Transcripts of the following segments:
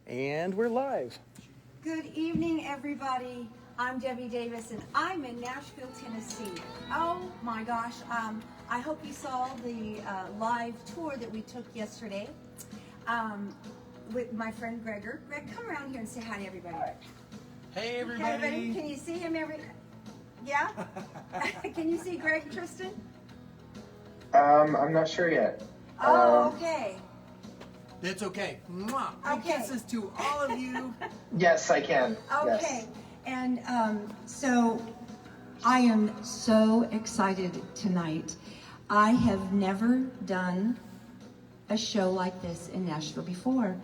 And we're live. Good evening, everybody. I'm Debbie Davis, and I'm in Nashville, Tennessee. Oh my gosh, I hope you saw the live tour that we took yesterday with my friend Gregor. Greg, come around here and say hi to everybody. Hey, everybody. Hey, everybody. Can you see him Yeah? Can you see Greg, Tristan? I'm not sure yet. Oh, okay. It's okay. Mwah. Okay. Kisses to all of you. Yes, I can. Okay. Yes. And so I am so excited tonight. I have never done a show like this in Nashville before.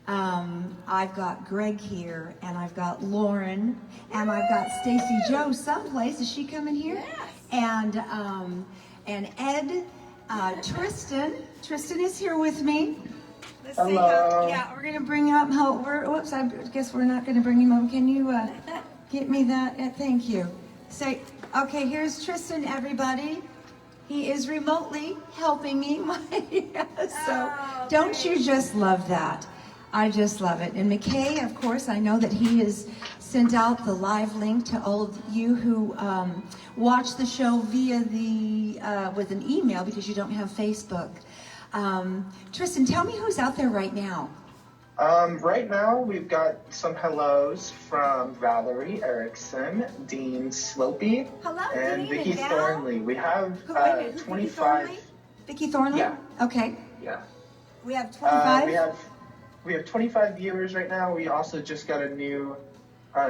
I've got Greg here, and I've got Lauren, and I've got Stacy Joe someplace. Is she coming here? Yes. And Ed, Tristan. Tristan is here with me. Let's see how, yeah, we're gonna bring up whoops, I guess we're not gonna bring him up. Can you get me that? Thank you. Say, okay, here's Tristan, everybody. He is remotely helping me. So don't you just love that? I just love it. And McKay, of course, I know that he has sent out the live link to all of you who watch the show via with an email because you don't have Facebook. Tristan, tell me who's out there right now. Right now, we've got some hellos from Valerie Erickson, Dean Slopey, and Vicky Thornley. We have 25. Vicky Thornley? Yeah. Okay. Yeah. We have 25? We have 25 viewers right now. We also just got a new,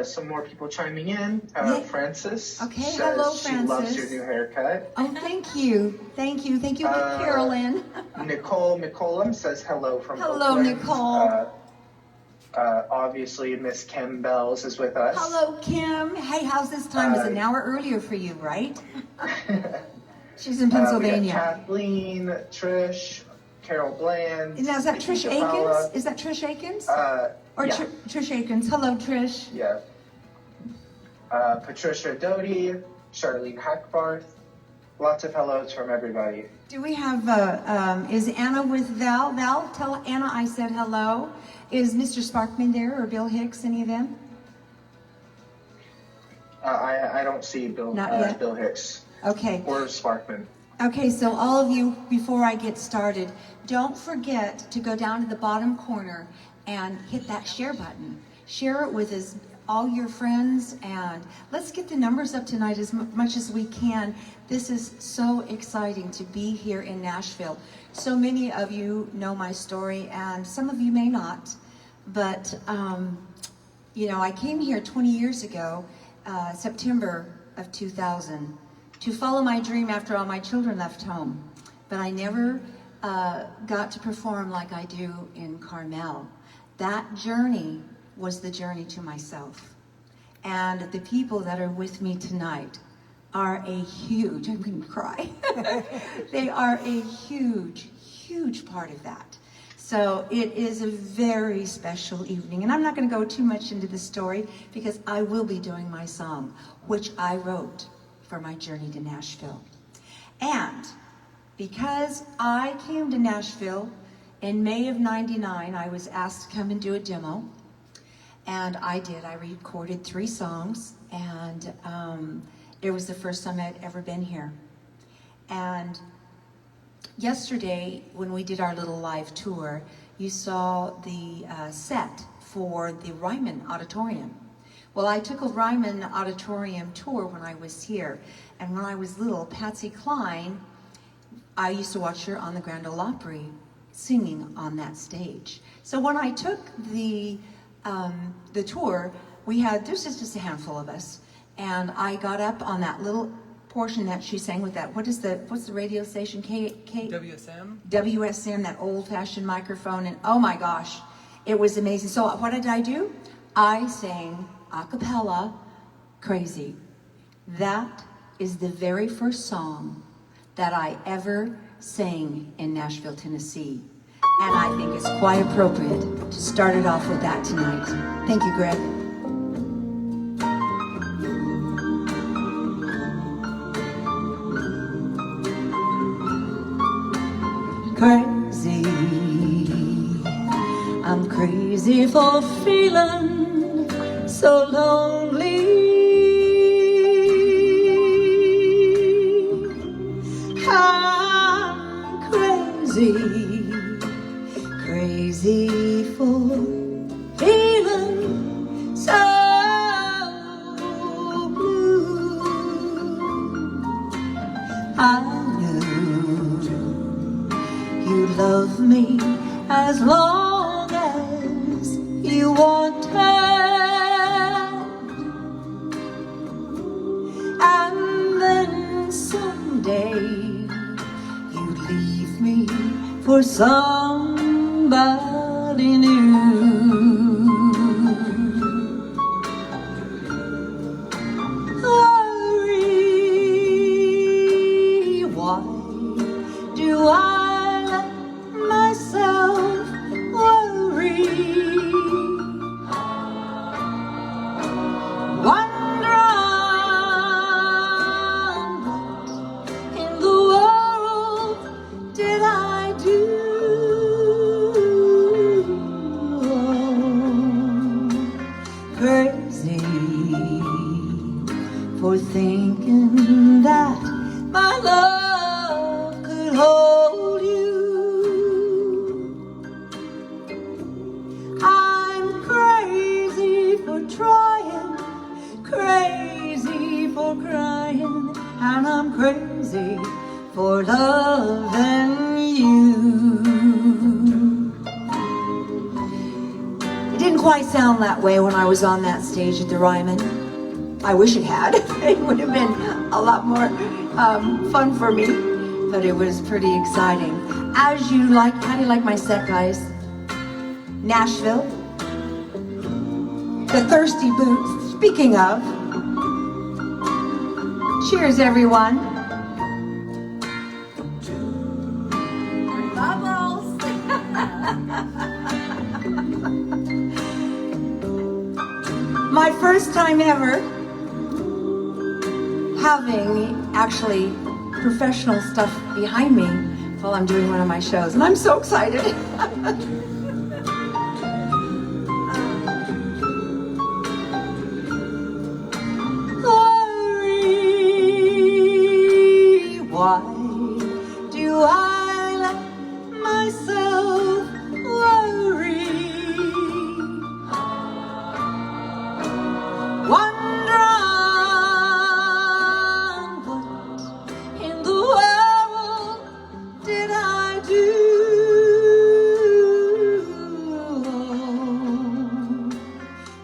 some more people chiming in. Francis says hello, Francis. She loves your new haircut. Oh, thank you. Thank you. Thank you, Carolyn. Nicole McCollum says hello from Hello, Oakland. Nicole. Obviously, Miss Kim Bells is with us. Hello, Kim. Hey, how's this time? It's an hour earlier for you, right? She's in Pennsylvania. We got Kathleen, Trish, Carol Bland. Now, is that Trish Akins? Is that Trish Akins? Yeah. Trish Akins. Hello, Trish. Yeah. Patricia Doty, Charlene Hackbarth. Lots of hellos from everybody. Do we have, is Anna with Val? Val, tell Anna I said hello. Is Mr. Sparkman there, or Bill Hicks, any of them? I don't see Bill Hicks. Okay. Or Sparkman. Okay, so all of you, before I get started, don't forget to go down to the bottom corner and hit that share button. Share it with all your friends, and let's get the numbers up tonight as much as we can. This is so exciting to be here in Nashville. So many of you know my story, and some of you may not, but I came here 20 years ago, September of 2000, to follow my dream after all my children left home. But I never got to perform like I do in Carmel. That journey was the journey to myself. And the people that are with me tonight are I'm going to cry. They are a huge part of that. So it is a very special evening. And I'm not going to go too much into the story because I will be doing my song, which I wrote for my journey to Nashville. And because I came to Nashville in May of '99, I was asked to come and do a demo. And I did. I recorded 3 songs, and it was the first time I'd ever been here. And yesterday, when we did our little live tour, you saw the set for the Ryman Auditorium. Well, I took a Ryman Auditorium tour when I was here, and when I was little, Patsy Cline, I used to watch her on the Grand Ole Opry singing on that stage. So when I took the tour, there's just a handful of us, and I got up on that little portion that she sang with that, what's the radio station, WSM, that old-fashioned microphone, and oh my gosh, it was amazing. So what did I do? I sang a cappella, Crazy. That is the very first song that I ever sang in Nashville, Tennessee. And I think it's quite appropriate to start it off with that tonight. Thank you, Greg. Crazy, I'm crazy for feeling so lonely. I'm crazy, crazy for feeling so blue. I knew you love me as long as you wanted, and then someday you'd leave me for somebody new. Worry, why do I let myself worry? Wondering what in the world did I do? Crazy for thinking that my love could hold you. I'm crazy for trying, crazy for crying, and I'm crazy for loving you. It didn't quite sound that way when I was on that stage at the Ryman. I wish it had. It would have been a lot more fun for me, but it was pretty exciting. How do you like my set, guys? Nashville, the Thirsty Boots. Speaking of, cheers, everyone. Bubbles. My first time ever having actually professional stuff behind me while I'm doing one of my shows, and I'm so excited. Worry, why do I let myself worry? Wondering what in the world did I do?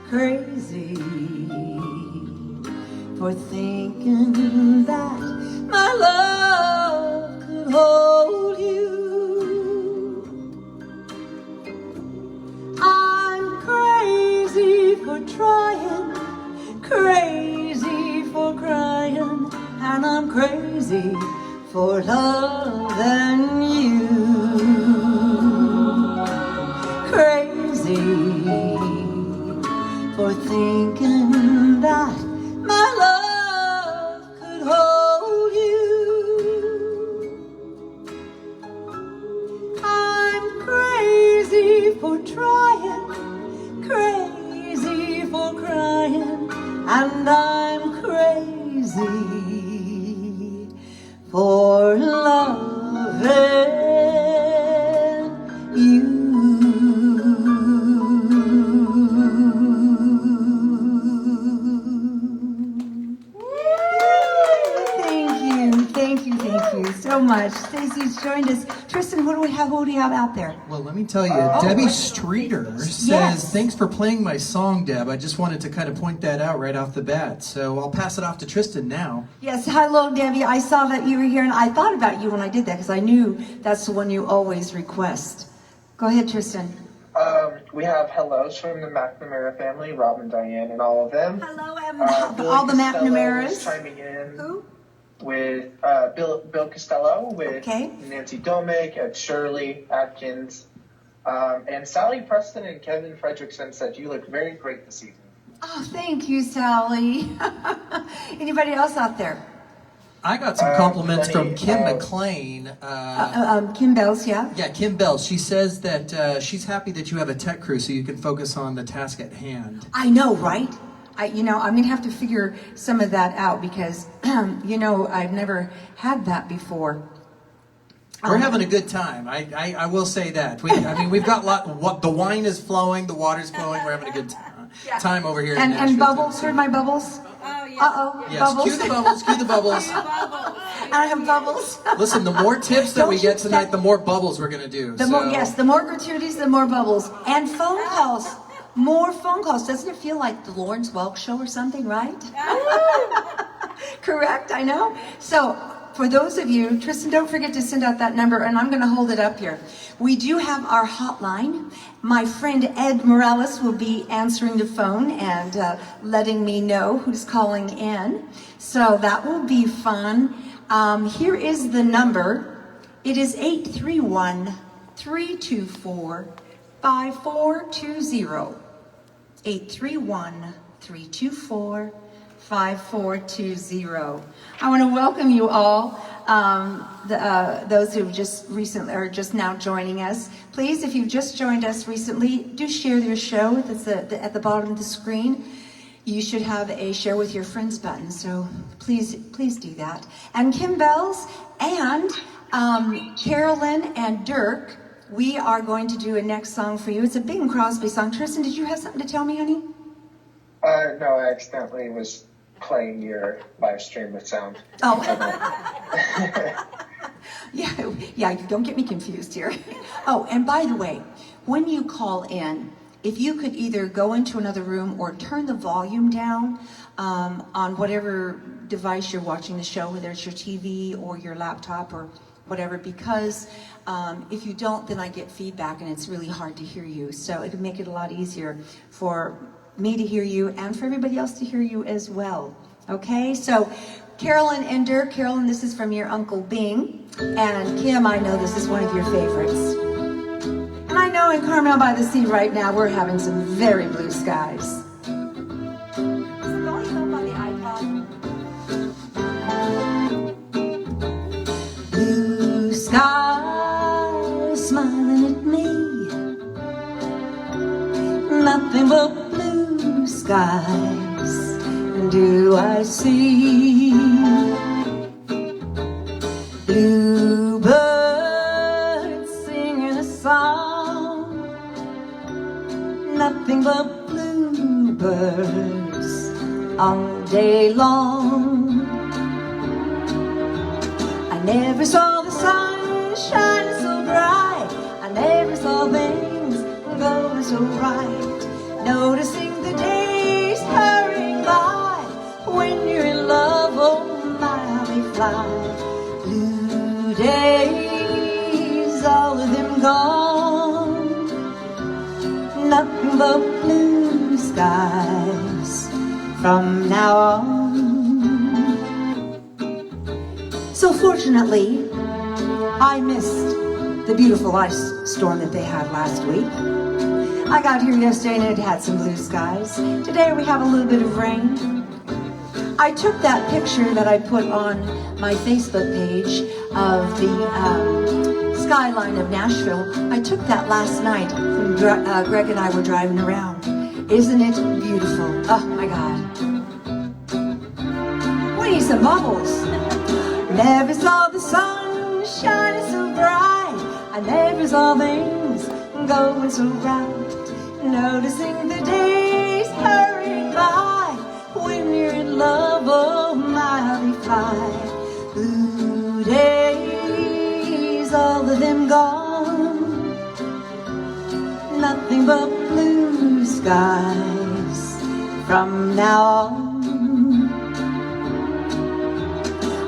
Crazy for thinking that my love could hold you. I'm crazy for trying, crazy for crying, and I'm crazy for loving you. Crazy for thinking that my love could hold you. I'm crazy for trying, crazy for crying, and I'm crazy for loving you. Thank you so much. Stacey's joined us. Tristan, who do we have out there? Well, let me tell you, Debbie Streeter says, Yes. thanks for playing my song, Deb. I just wanted to kind of point that out right off the bat. So I'll pass it off to Tristan now. Yes, hello, Debbie. I saw that you were here, and I thought about you when I did that because I knew that's the one you always request. Go ahead, Tristan. We have hellos from the McNamara family, Rob and Diane, and all of them. Hello, Billy all the Costello McNamaras. is chiming in. Who? With Bill Costello, with Okay. Nancy Domick, Ed Shirley, Atkins, and Sally Preston and Kevin Fredrickson said you look very great this evening. Oh, thank you, Sally. Anybody else out there? I got some compliments from plenty Kim of- McLean. Kim Bells, yeah? Yeah, Kim Bell. She says that she's happy that you have a tech crew so you can focus on the task at hand. I know, right? I'm going to have to figure some of that out because, I've never had that before. We're having a good time. I will say that. We've got the wine is flowing, the water's flowing. We're having a good time over here. And in Nashville, bubbles, Tennessee. heard my bubbles? Oh, yeah. Uh-oh, Yes, bubbles. cue the bubbles, cue the bubbles. I have bubbles. Listen, the more tips that we Don't you get tonight, the more bubbles we're going to do. The more gratuities, the more bubbles. And phone calls. More phone calls. Doesn't it feel like the Lawrence Welk show or something, right? Correct, I know. So, for those of you, Tristan, don't forget to send out that number, and I'm going to hold it up here. We do have our hotline. My friend Ed Morales will be answering the phone and letting me know who's calling in. So that will be fun. Here is the number. It is 831-324-5420. 831-324-5420. I want to welcome you all, those who just recently are just now joining us. Please, if you've just joined us recently, do share your show. That's at the bottom of the screen. You should have a share with your friends button, so please do that. And Kim Bells and Carolyn and Dirk, we are going to do a next song for you. It's a Bing Crosby song. Tristan, did you have something to tell me, honey? No, I accidentally was playing your live stream with sound. Oh. Yeah, don't get me confused here. Oh, and by the way, when you call in, if you could either go into another room or turn the volume down on whatever device you're watching the show, whether it's your TV or your laptop or whatever, because if you don't, then I get feedback and it's really hard to hear you. So it'd make it a lot easier for me to hear you and for everybody else to hear you as well. Okay, so Carolyn and Dirk. Carolyn, this is from your Uncle Bing. And Kim, I know this is one of your favorites. And I know in Carmel by the Sea right now, we're having some very blue skies. Is the volume up on the iPod? Blue skies smiling at me. Nothing but blue skies do I see. Bluebirds singing a song. Nothing but bluebirds all day long. I never saw the sun shining so bright. I never saw things going so right. Noticing the days hurrying by. When you're in love, oh my, how they fly. Blue days, all of them gone. Nothing but blue skies from now on. So fortunately, I missed the beautiful ice storm that they had last week. I got here yesterday and it had some blue skies. Today we have a little bit of rain. I took that picture that I put on my Facebook page of the skyline of Nashville. I took that last night when Greg and I were driving around. Isn't it beautiful? Oh my God. We need some bubbles. Never saw the sun shining so bright. I never saw things going so right. Noticing the days hurrying by. When you're in love, oh my, how they fly. Blue days, all of them gone. Nothing but blue skies from now on.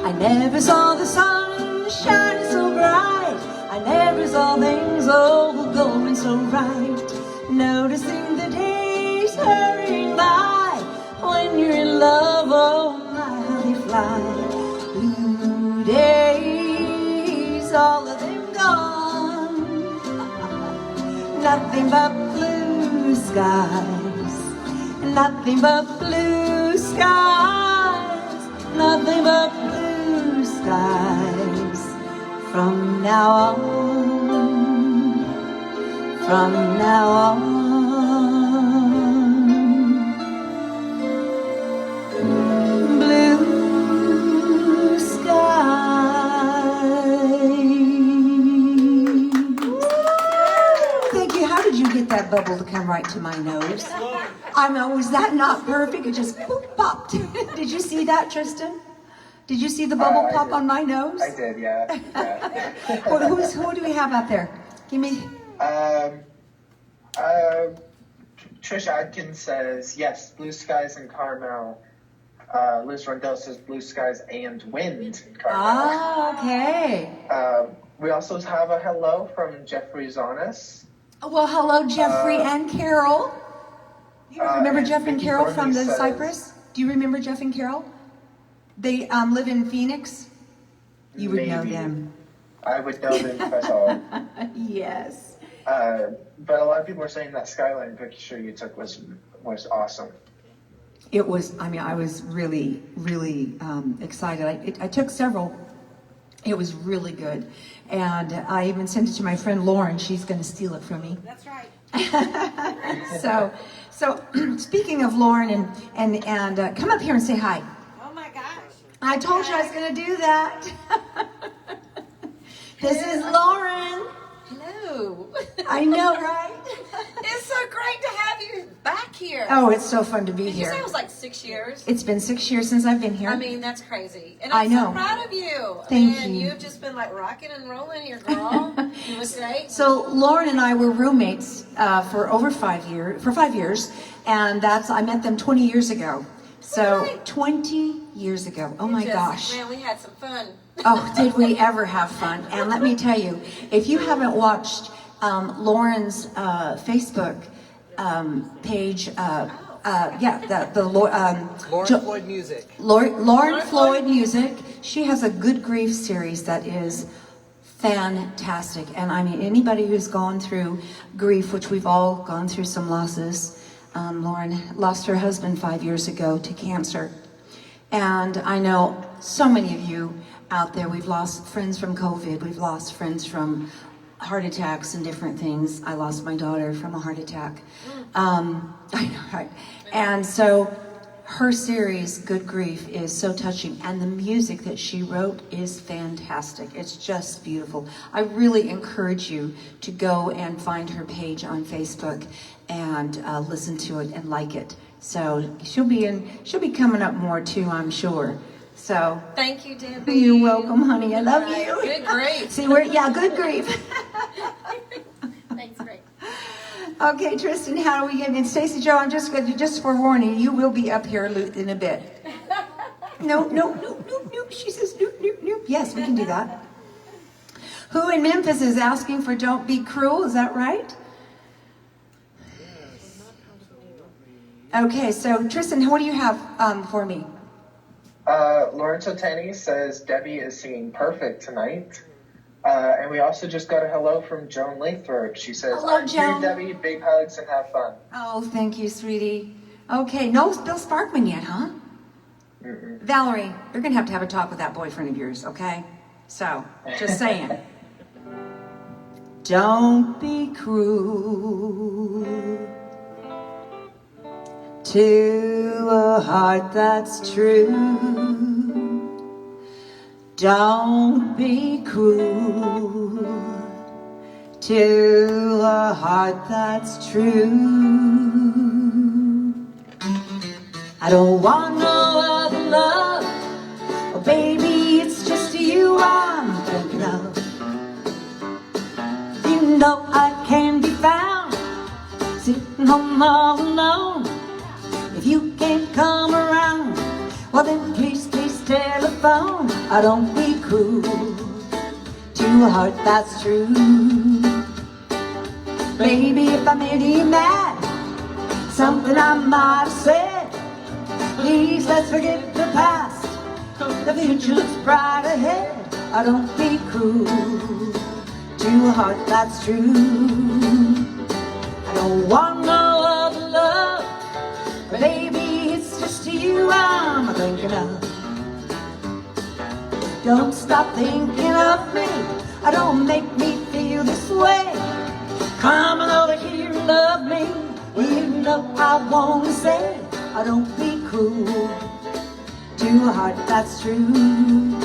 I never saw the sun shining so bright. I never saw things all going so right. Noticing the days hurrying by. When you're in love, oh my, how they fly. Blue days, all of them gone. Nothing but blue skies. Nothing but blue skies. Nothing but blue skies from now on, from now on. Blue skies. Thank you. How did you get that bubble to come right to my nose? I know, was that not perfect? It just boop, popped. Did you see that, Tristan? Did you see the bubble pop on my nose? I did, yeah. Who do we have out there? Give me. Trish Adkins says, yes, blue skies in Carmel. Liz Rondell says blue skies and wind in Carmel. Oh, okay. We also have a hello from Jeffrey Zonas. Well, hello, Jeffrey and Carol. You remember Jeff and Carol from the Cypress? Do you remember Jeff and Carol? They live in Phoenix. You would know them. I would know them if I saw them. Yes. But a lot of people are saying that skyline picture you took was awesome. It was. I mean, I was really, really excited. I took several. It was really good, and I even sent it to my friend Lauren. She's going to steal it from me. That's right. So speaking of Lauren and come up here and say hi. Oh my gosh. I told you I was going to do that. This is Lauren. Hello. I know, right? It's so great to have you back here. Oh, it's so fun to be Did you here. say it was like 6 years? It's been 6 years since I've been here. I mean, that's crazy. And I I'm know. so proud of you. Thank And you. you've just been like rocking and rolling your girl. You would say. So Lauren and I were roommates for 5 years, and I met them 20 years ago. So Right. 20 years ago. Oh my gosh. Man, we had some fun. Oh, did we ever have fun? And let me tell you, if you haven't watched Lauren's Facebook page, Lauren Floyd Music. Lauren Floyd Music, she has a good grief series that is fantastic. And I mean, anybody who's gone through grief, which we've all gone through some losses. Lauren lost her husband 5 years ago to cancer. And I know so many of you out there, we've lost friends from COVID, we've lost friends from heart attacks and different things. I lost my daughter from a heart attack. I know, right? And so her series, Good Grief, is so touching, and the music that she wrote is fantastic. It's just beautiful. I really encourage you to go and find her page on Facebook and listen to it and like it. So she'll be coming up more too, I'm sure. So Thank you, Debbie. you're welcome, honey. I love you. Good grief. See, good grief. Thanks, great. Okay, Tristan, how are we getting? And Stacey Joe, I'm just going to forewarning you will be up here in a bit. No. She says no. Yes, we can do that. Who in Memphis is asking for "Don't Be Cruel"? Is that right? Okay, so Tristan, what do you have for me? Lorenzo Tani says Debbie is singing perfect tonight. And we also just got a hello from Joan Lathrop. She says, Hello, I'm Joan. here, Debbie. Big hugs and have fun. Oh, thank you, sweetie. Okay, no Bill Sparkman yet, huh? Mm-mm. Valerie, you're going to have a talk with that boyfriend of yours, okay? So, just saying. Don't be cruel to a heart that's true. Don't be cruel to a heart that's true. I don't want no other love. Oh, baby, it's just you I'm thinking of. You know I can be found sitting home all alone. If you can't come around, well then please telephone. I don't be cruel to a heart that's true. Baby, if I made you mad, something I might have said, please let's forget the past. The future's bright ahead. I don't be cruel to a heart that's true. I don't want no other love, but baby, it's just you I'm thinking of. Don't stop thinking of me. Don't make me feel this way. Come on over here and love me. Even though I won't say, don't be cruel to a heart that's true.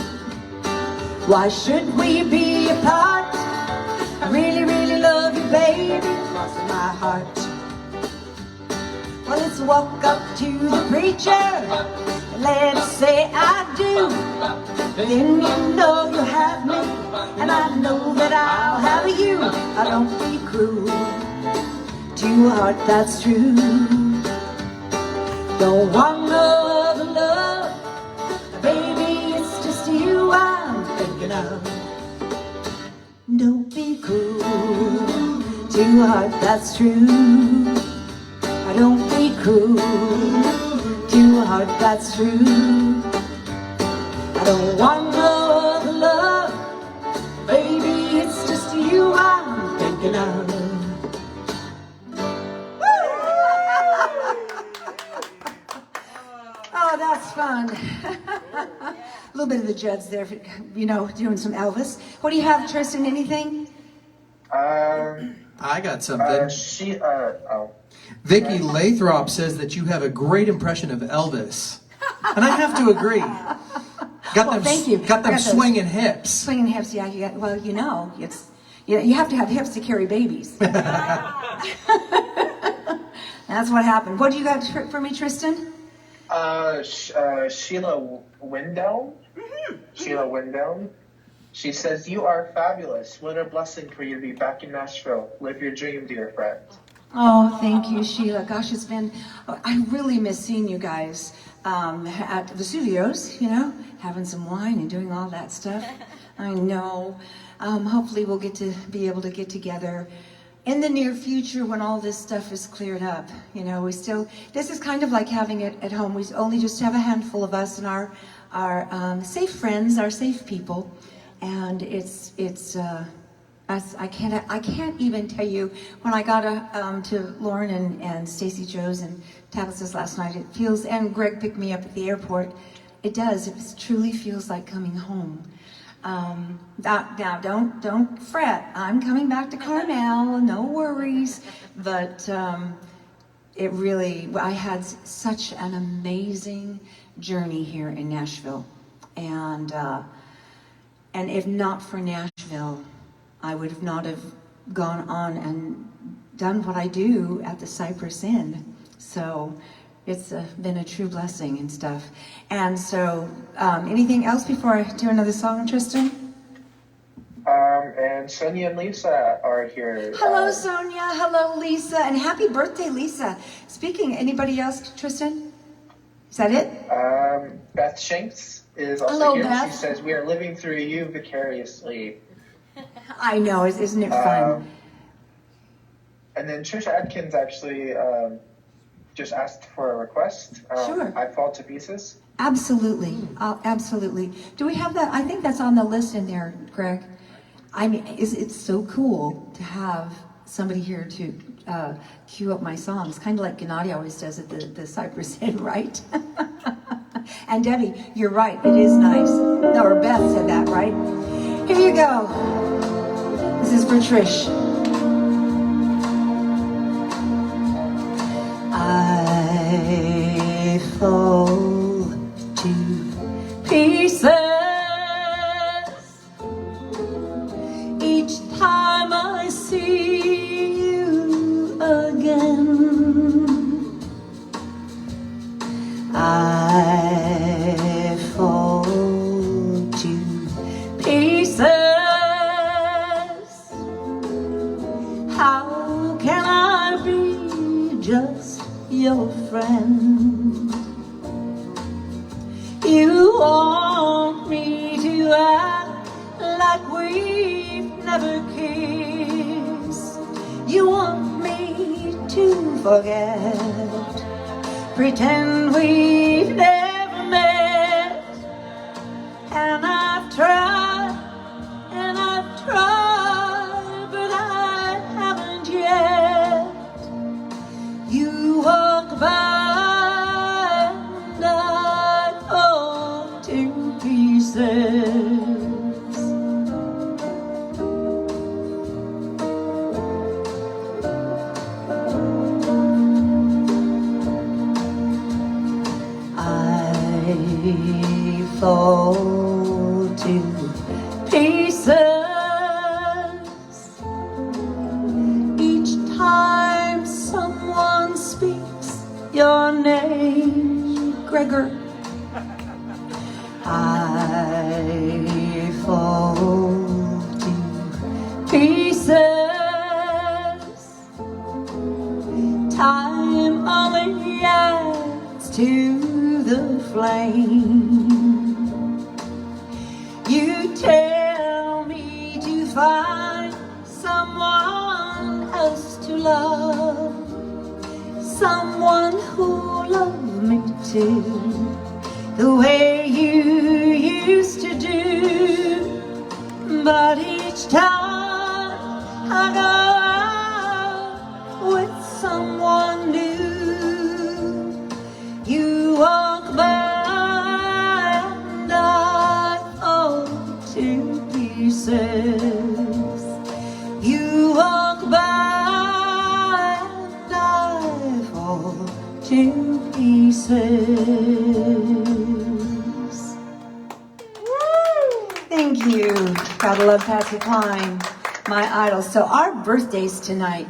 Why should we be apart? I really, really love you, baby, lost in my heart. Well, let's walk up to the preacher and let us say I do. Then you know you have me, and I know that I'll have you. Don't be cruel to a heart that's true. Don't want no other love, baby, it's just you I'm thinking of. Don't be cruel to a heart that's true. Don't be cruel to a heart that's true. I don't want no other love, baby, it's just you I'm thinking of. Oh, that's fun. A little bit of the Judds there, you know, doing some Elvis. What do you have, Tristan, anything? I got something. Vicky Lathrop says that you have a great impression of Elvis. And I have to agree. Thank you. Got them swinging hips. Swinging hips, yeah. Well, you know, it's you have to have hips to carry babies. That's what happened. What do you got for me, Tristan? Sheila Windell. Sheila Windell. She says, "You are fabulous. What a blessing for you to be back in Nashville. Live your dream, dear friend." Oh, thank you, Sheila. Gosh, I really miss seeing you guys at the studios, you know, having some wine and doing all that stuff. I know. Hopefully we'll be able to get together in the near future when all this stuff is cleared up. You know, this is kind of like having it at home. We only just have a handful of us and our safe friends, our safe people. And I can't even tell you, when I got to Lauren and Stacy Joe's and Tabitha's last night, it feels, and Greg picked me up at the airport, it truly feels like coming home. Now don't fret, I'm coming back to Carmel, no worries, but I had such an amazing journey here in Nashville, and if not for Nashville, I would not have gone on and done what I do at the Cypress Inn. So it's been a true blessing and stuff. And so, anything else before I do another song, Tristan? And Sonia and Lisa are here. Hello, Sonia. Hello, Lisa. And happy birthday, Lisa. Speaking, anybody else, Tristan? Is that it? Beth Shanks is also Hello, here. Beth. She says, "We are living through you vicariously." I know, isn't it fun? And then Trisha Adkins actually just asked for a request. Sure. "I Fall to Pieces." Absolutely, absolutely. Do we have that? I think that's on the list in there, Greg. I mean, it's so cool to have somebody here to cue up my songs, kind of like Gennady always does at the Cypress Inn, right? And Debbie, you're right, it is nice. No, or Beth said that, right? Here you go. This is for Trish. I fall to pieces each time I see you again. I fall to pieces. How can I be just your friend? You want me to act like we've never kissed. You want me to forget, pretend we've never met. And I've tried, but I haven't yet. You walk by and I fall to pieces. fall to pieces each time someone speaks your name, Gregor. I fall to pieces. Time only adds to the flame. You tell me to find someone else to love, someone who loves me too, the way you used to do. But each time I go out with someone new, you walk by and I fall to pieces. You walk by and I fall to pieces. Thank you. Gotta love Patsy Cline, my idol. So our birthdays tonight.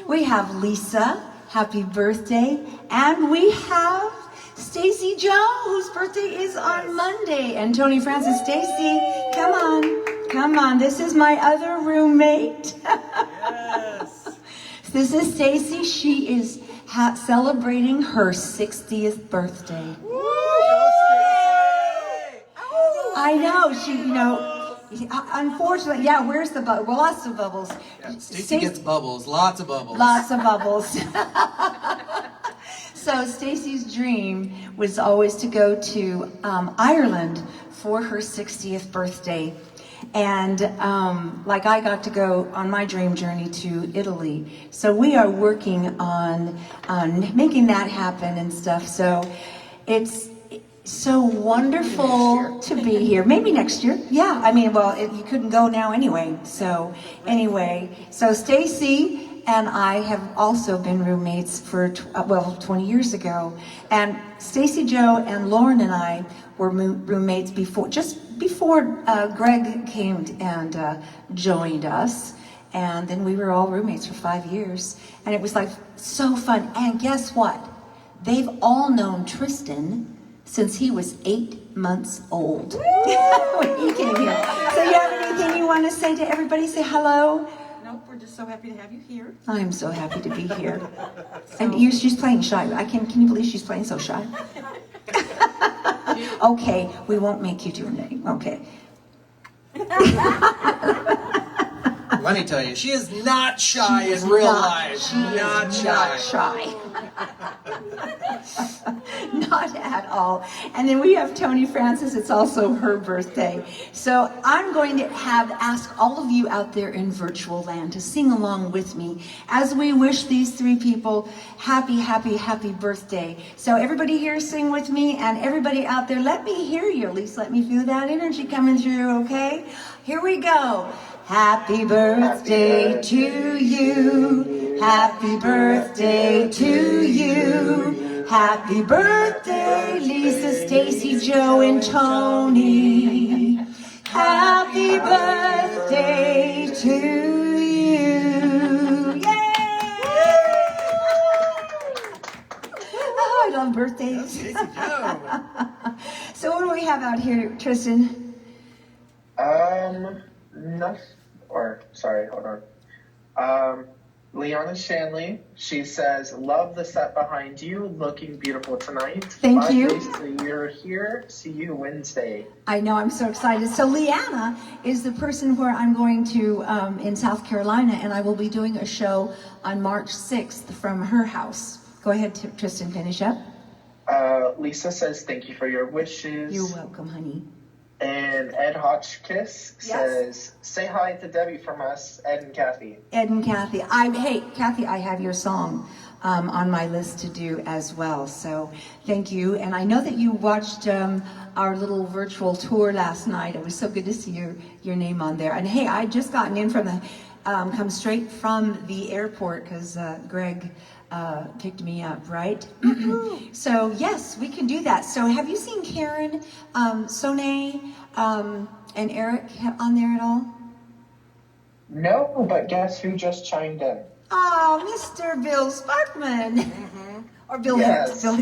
We have Lisa, happy birthday, and we have Stacy Joe, whose birthday is on Monday. And Tony Francis. Stacy, come on. This is my other roommate. Yes. This is Stacy. She is celebrating her 60th birthday. I know, unfortunately, yeah, where's the bubble? Well, lots of bubbles. Yeah, Stacy gets bubbles, lots of bubbles. Lots of bubbles. So Stacy's dream was always to go to Ireland for her 60th birthday. And like I got to go on my dream journey to Italy. So we are working on making that happen and stuff. So it's so wonderful to be here. Maybe next year. Yeah, I mean, well, you couldn't go now anyway. So Stacy and I have also been roommates for 20 years ago. And Stacy Joe and Lauren and I were roommates before Greg came and joined us. And then we were all roommates for 5 years. And it was like so fun. And guess what? They've all known Tristan since he was 8 months old when he came here. So you have anything you want to say to everybody? Say hello. Nope, we're just so happy to have you here. I'm so happy to be here. And she's playing shy. Can you believe she's playing so shy? Okay, we won't make you do a name. Okay. Let me tell you, she is not shy in real life. She is not shy. Not at all. And then we have Tony Francis. It's also her birthday. So I'm going to ask all of you out there in virtual land to sing along with me as we wish these three people happy, happy, happy birthday. So everybody here sing with me, and everybody out there, let me hear you. At least let me feel that energy coming through, okay? Here we go. Happy birthday to you. Happy birthday to you. Happy birthday, Lisa, Stacy, Joe, and Tony. Happy birthday to you. Yay! Oh, I love birthdays. So what do we have out here, Tristan? Hold on. Liana Shanley, she says, love the set behind you, looking beautiful tonight. Thank you. Lisa, you're here. See you Wednesday. I know, I'm so excited. So Leanna is the person where I'm going to in South Carolina, and I will be doing a show on March 6th from her house. Go ahead, Tristan, finish up. Lisa says, thank you for your wishes. You're welcome, honey. And Ed Hotchkiss says, say hi to Debbie from us, Ed and Kathy. Ed and Kathy. Hey, Kathy, I have your song on my list to do as well. So thank you. And I know that you watched our little virtual tour last night. It was so good to see your name on there. And hey, I just gotten in from come straight from the airport because Greg picked me up, right? So yes, we can do that. So have you seen Karen, Soné, and Eric on there at all? No, but guess who just chimed in? Oh, Mr. Bill Sparkman. Or Bill Yes, Bill,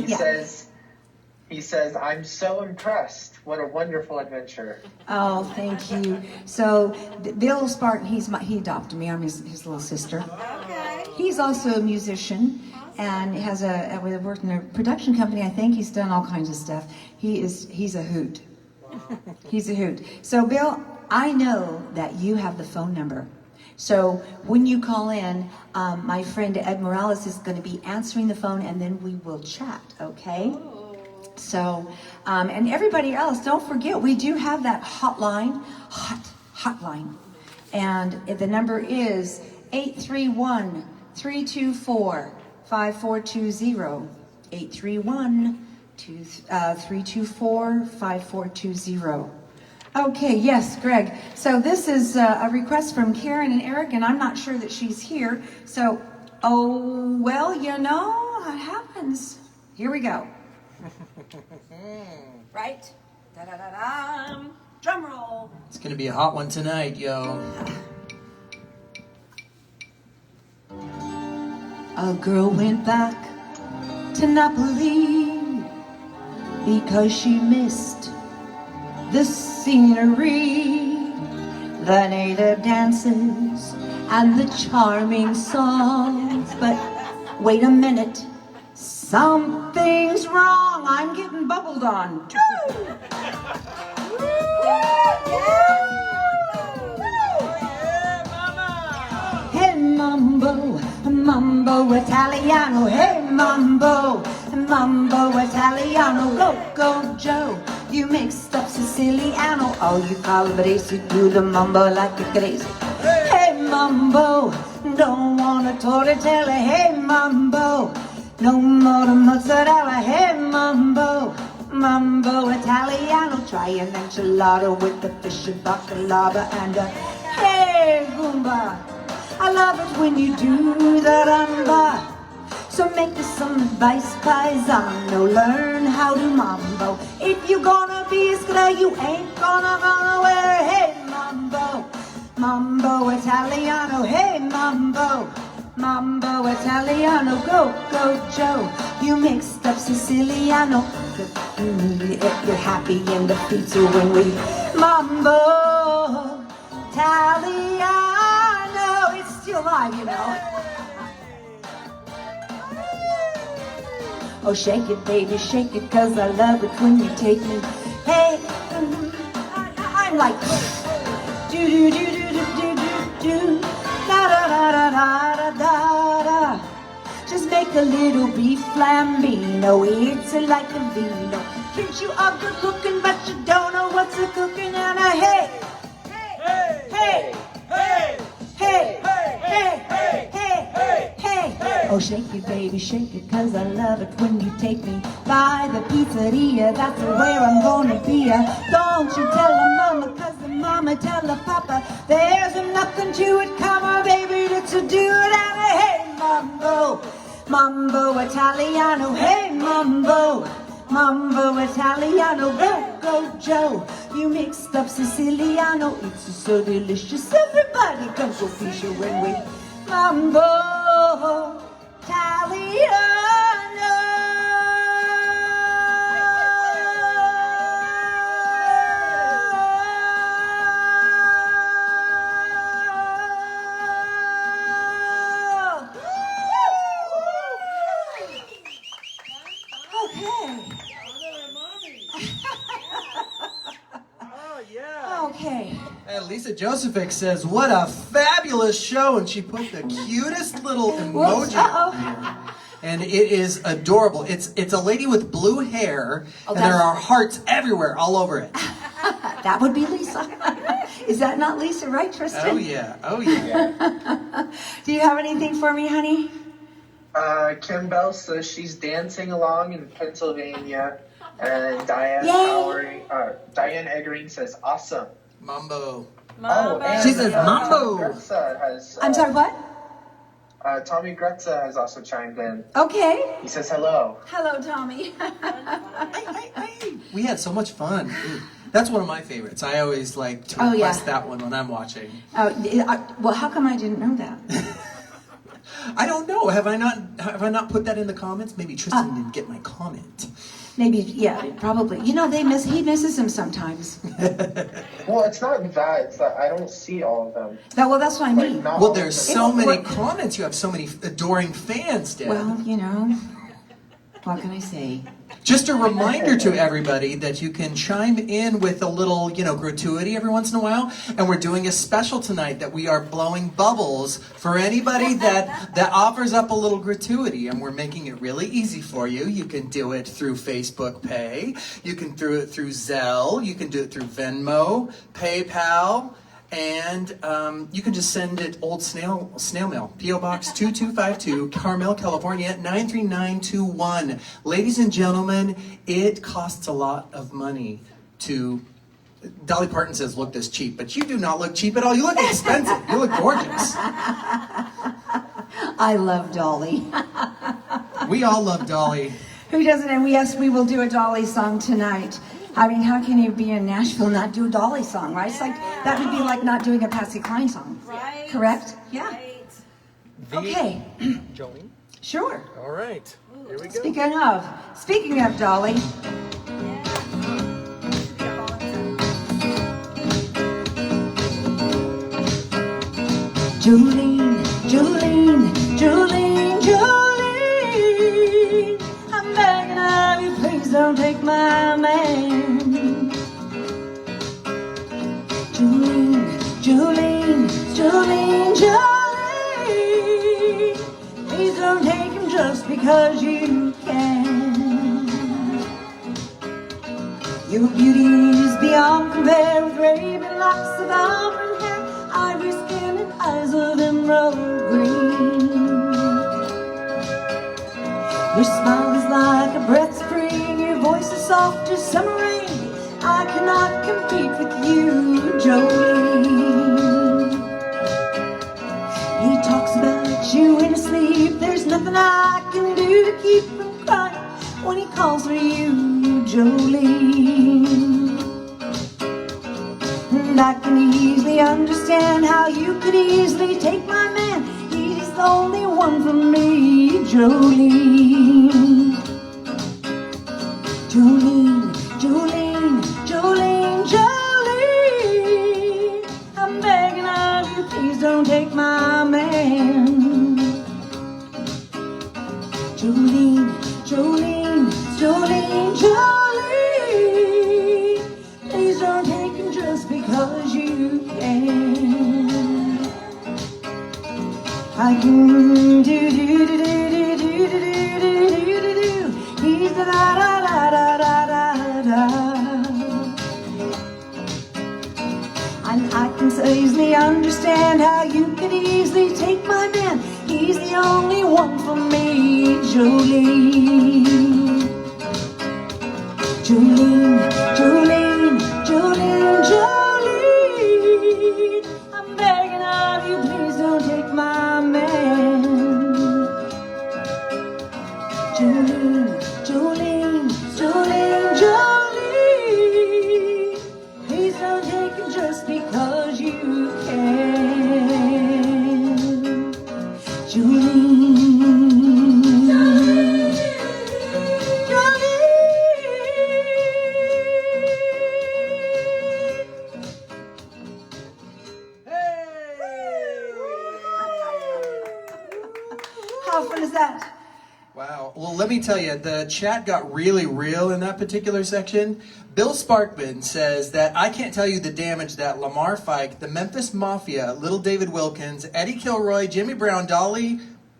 he says, I'm so impressed. What a wonderful adventure. Oh, thank you. So Bill Spartan, he adopted me. I'm his little sister. Okay. He's also a musician and has worked in a production company. I think he's done all kinds of stuff. He's a hoot. He's a hoot. So Bill, I know that you have the phone number. So when you call in, my friend Ed Morales is going to be answering the phone, and then we will chat, okay? So, and everybody else, don't forget, we do have that hotline, hotline. And the number is 831-324-5420, 831-324-5420. Okay, yes, Greg. So this is a request from Karen and Eric, and I'm not sure that she's here. So, oh, well, you know, it happens. Here we go. Right? Da-da-da-da. Drum roll. It's gonna be a hot one tonight, yo. A girl went back to Napoli because she missed the scenery, the native dances, and the charming songs. But wait a minute, something's wrong. I'm getting bubbled on. Hey mambo, mambo Italiano. Hey mambo, mambo Italiano. Go, go Joe, you mixed up Siciliano. Oh, you calabrese, do the mambo like you're crazy. Hey mambo, don't want a tortilla. Hey mambo, no more mozzarella. Hey mambo, mambo Italiano. Try an enchilada with the fish and baccalaba and a hey Goomba. I love it when you do the rumba. So make us some advice, paisano. Learn how to mambo. If you gonna be scra, you ain't gonna run away. Hey mambo, mambo Italiano. Hey mambo, mambo Italiano. Go, go Joe, you mixed up Siciliano. If you're happy in the pizza when we mambo Italiano. It's still alive, you know. Oh, shake it, baby, shake it, 'cause I love it when you take me. Hey, I'm like, do do do do do do do, da da da da da da da. Just make a little beef flambino, it's like a vino. Kids, you are good looking, but you don't know what's a cooking. And a hey, hey, hey, hey, hey, hey, hey, hey, hey. Oh, shake it, baby, shake it, 'cause I love it when you take me by the pizzeria. That's where I'm gonna be. Don't you tell her mama, 'cause the mama tell her papa. There's nothing to it, come on, baby, let's do it. And a hey, mambo, mambo Italiano. Hey, mambo, mambo Italiano. Go, go Joe, you mixed up Siciliano. It's so delicious, everybody come go fish when we mambo Italiano. Okay. And Lisa Josephic says, what a fabulous show. And she put the cutest little emoji on here. And it is adorable. It's a lady with blue hair, and there are hearts everywhere, all over it. That would be Lisa. Is that not Lisa, right, Tristan? Oh, yeah. Oh, yeah. Do you have anything for me, honey? Kim Bell says she's dancing along in Pennsylvania. And Diane Eggering says, awesome. Mambo. and She says mambo. Tommy Gretza has, I'm sorry, what? Tommy Gretza has also chimed in. Okay. He says hello. Hello, Tommy. We had so much fun. Ooh, that's one of my favorites. I always like to Oh, request yeah. that one when I'm watching. Well, how come I didn't know that? I don't know. Have I not put that in the comments? Maybe Tristan didn't get my comment. Maybe, yeah, probably. You know, he misses him sometimes. Well, it's not that. It's that I don't see all of them. Well, that's what I mean. Not Well, all there's of them. so many comments. You have so many adoring fans, Deb. Well, you know, what can I say? Just a reminder to everybody that you can chime in with a little, gratuity every once in a while. And we're doing a special tonight that we are blowing bubbles for anybody that offers up a little gratuity. And we're making it really easy for you. You can do it through Facebook Pay. You can do it through Zelle. You can do it through Venmo, PayPal. And you can just send it old snail mail, P.O. Box 2252, Carmel, California, 93921. Ladies and gentlemen, it costs a lot of money to... Dolly Parton says, look this cheap, but you do not look cheap at all. You look expensive. You look gorgeous. I love Dolly. We all love Dolly. Who doesn't? And yes, we will do a Dolly song tonight. I mean, how can you be in Nashville and not do a Dolly song, right? It's like, that would be like not doing a Patsy Cline song. Right. Correct? Yeah. Right. Okay. Jolene? Sure. All right. Here we go. Speaking of Dolly, Jolene, Jolene, Jolene, Jolene, I'm begging of you, please don't take my man. Jolene, Jolene, Jolene, Jolene, please don't take him just because you can. Your beauty is beyond compare with raven locks of auburn hair, ivory skin and eyes of emerald green. Your smile is like a breath spring, your voice is soft as summer rain. I cannot compete with you, Jolene. He talks about you in his sleep, there's nothing I can do to keep from crying when he calls for you, Jolene. And I can easily understand how you could easily take my man. He's the only one for me, Jolene. Jolene, Jolene, Jolene, Jolene, I'm begging of you, please don't take my man. Jolene, Jolene, Jolene, Jolene, please don't take him just because you can. I can do do do do do do do do do do do. He's da da da da da da da. And I can so easily understand how you could easily take my man. He's the only one for me, Jolene. Jolene, Jolene, Jolene, Jolene, I'm begging of you, please don't take my man. Jolene, Jolene, Jolene, Jolene, please don't take him just because you can. Jolene, how fun is that? Wow. Well, let me tell you, the chat got really real in that particular section. Bill Sparkman says that I can't tell you the damage that Lamar Fike, the Memphis Mafia, Little David Wilkins, Eddie Kilroy, Jimmy Brown, Dolly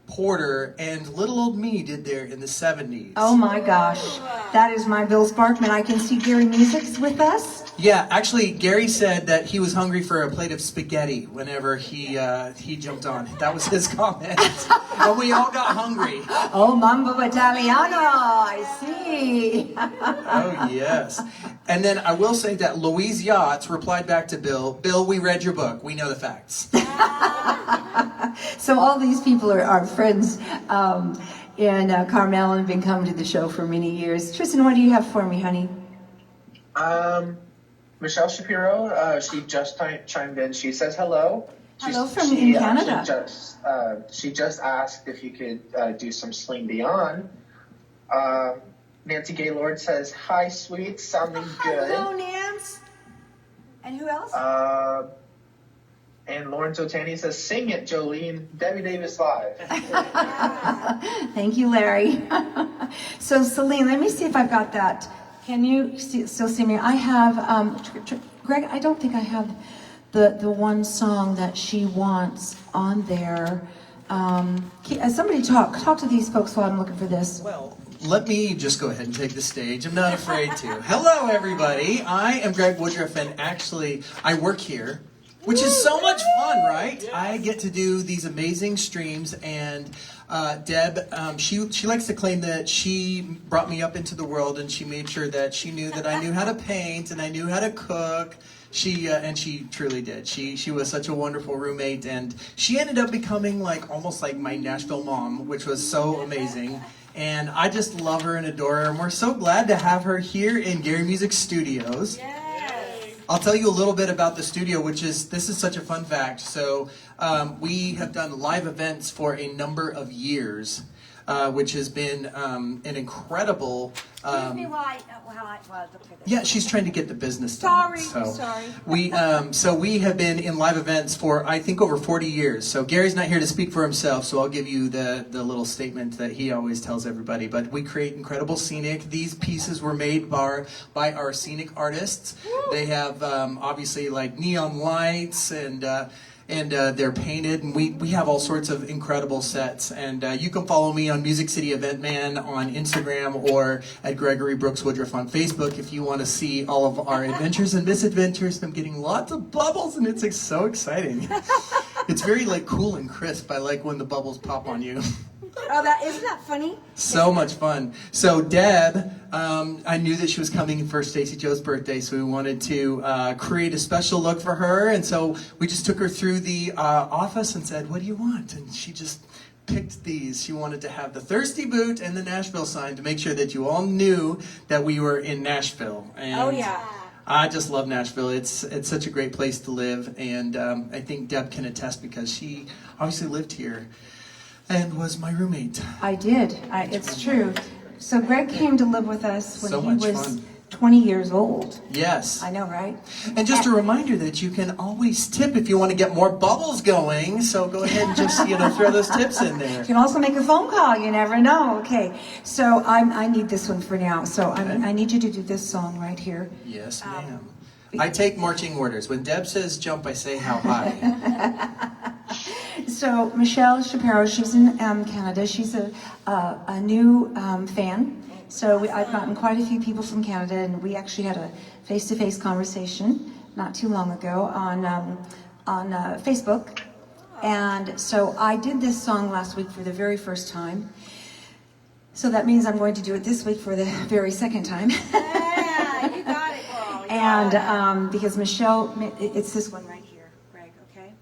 Porter and little old me did there in the 70s. Oh my gosh. That is my Bill Sparkman. I can see Gary Music's with us. Yeah, actually, Gary said that he was hungry for a plate of spaghetti whenever he jumped on. That was his comment. And we all got hungry. Oh, Mambo Italiano, I see. Oh, yes. And then I will say that Louise Yachts replied back to Bill, Bill, we read your book. We know the facts. So all these people are friends in Carmel and have been coming to the show for many years. Tristan, what do you have for me, honey? Michelle Shapiro, she just chimed in. She says hello. Hello from in Canada. She just asked if you could do some Celine Dion. Nancy Gaylord says, hi, sweet, sounding good. Hello, Nance. And who else? And Lauren Totani says, sing it, Jolene. Debbie Davis live. Thank you, Larry. So, Celine, let me see if I've got that. Can you still see me? I have, Greg, I don't think I have the one song that she wants on there. Somebody talk to these folks while I'm looking for this. Well, let me just go ahead and take the stage. I'm not afraid to. Hello, everybody. I am Greg Woodruff, and actually, I work here, which is so much fun, right? Yes. I get to do these amazing streams, and Deb, she likes to claim that she brought me up into the world, and she made sure that she knew that I knew how to paint and I knew how to cook. And she truly did. She was such a wonderful roommate, and she ended up becoming almost like my Nashville mom, which was so amazing. And I just love her and adore her, and we're so glad to have her here in Gary Music Studios. Yes. I'll tell you a little bit about the studio, this is such a fun fact. So we have done live events for a number of years, which has been an incredible... Excuse me while I look for this. Yeah, she's trying to get the business done. Sorry. We have been in live events for, I think, over 40 years. So Gary's not here to speak for himself, so I'll give you the little statement that he always tells everybody. But we create incredible scenic. These pieces were made by our scenic artists. Woo! They have, obviously, neon lights, and they're painted, and we have all sorts of incredible sets. And you can follow me on Music City Event Man on Instagram or at Gregory Brooks Woodruff on Facebook if you want to see all of our adventures and misadventures. I'm getting lots of bubbles, and it's so exciting. It's very cool and crisp. I like when the bubbles pop on you. Oh, isn't that funny? So much fun. So Deb, I knew that she was coming for Stacey Joe's birthday, so we wanted to create a special look for her, and so we just took her through the office and said, what do you want? And she just picked these. She wanted to have the Thirsty Boot and the Nashville sign to make sure that you all knew that we were in Nashville. And oh, yeah. I just love Nashville. It's such a great place to live, and I think Deb can attest because she obviously lived here and was my roommate. I did. It's true. So Greg came to live with us when he was fun. 20 years old. Yes. I know, right? And just a reminder that you can always tip if you want to get more bubbles going. So go ahead and just, throw those tips in there. You can also make a phone call. You never know. Okay. So I need this one for now. So I need you to do this song right here. Yes, ma'am. I take marching orders. When Deb says jump, I say how high. So Michelle Shapiro, she's in Canada. She's a new fan. So I've gotten quite a few people from Canada, and we actually had a face-to-face conversation not too long ago on Facebook. And so I did this song last week for the very first time. So that means I'm going to do it this week for the very second time. Yeah, you got it, girl. And because Michelle, it's this one right here, Greg, okay?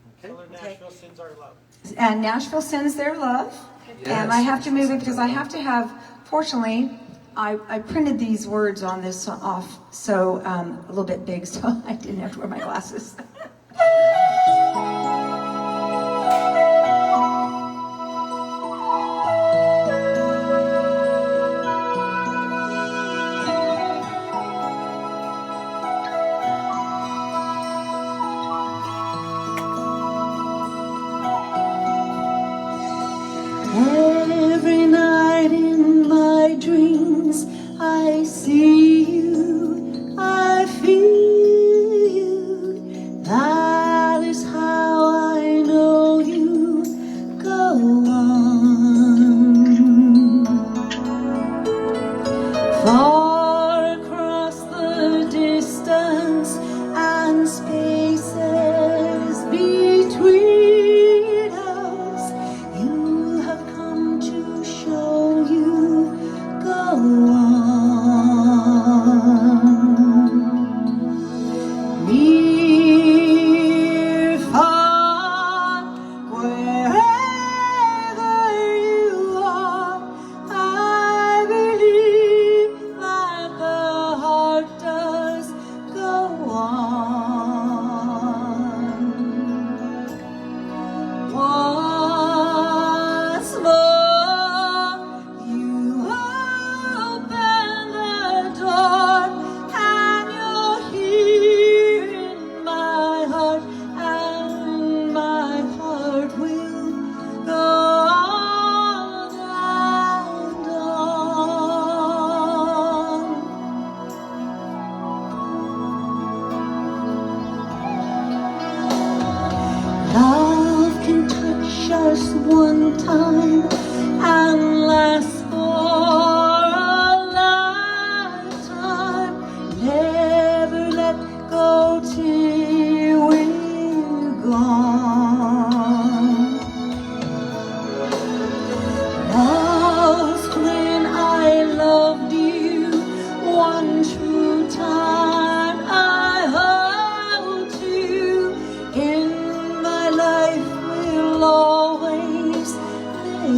Nashville sends our love. And Nashville sends their love. Yes. And I have to move it because I have to have, fortunately, I printed these words on this off, so a little bit big, so I didn't have to wear my glasses. Every night in my dreams I see you, I feel you. That is how I know you. Go on.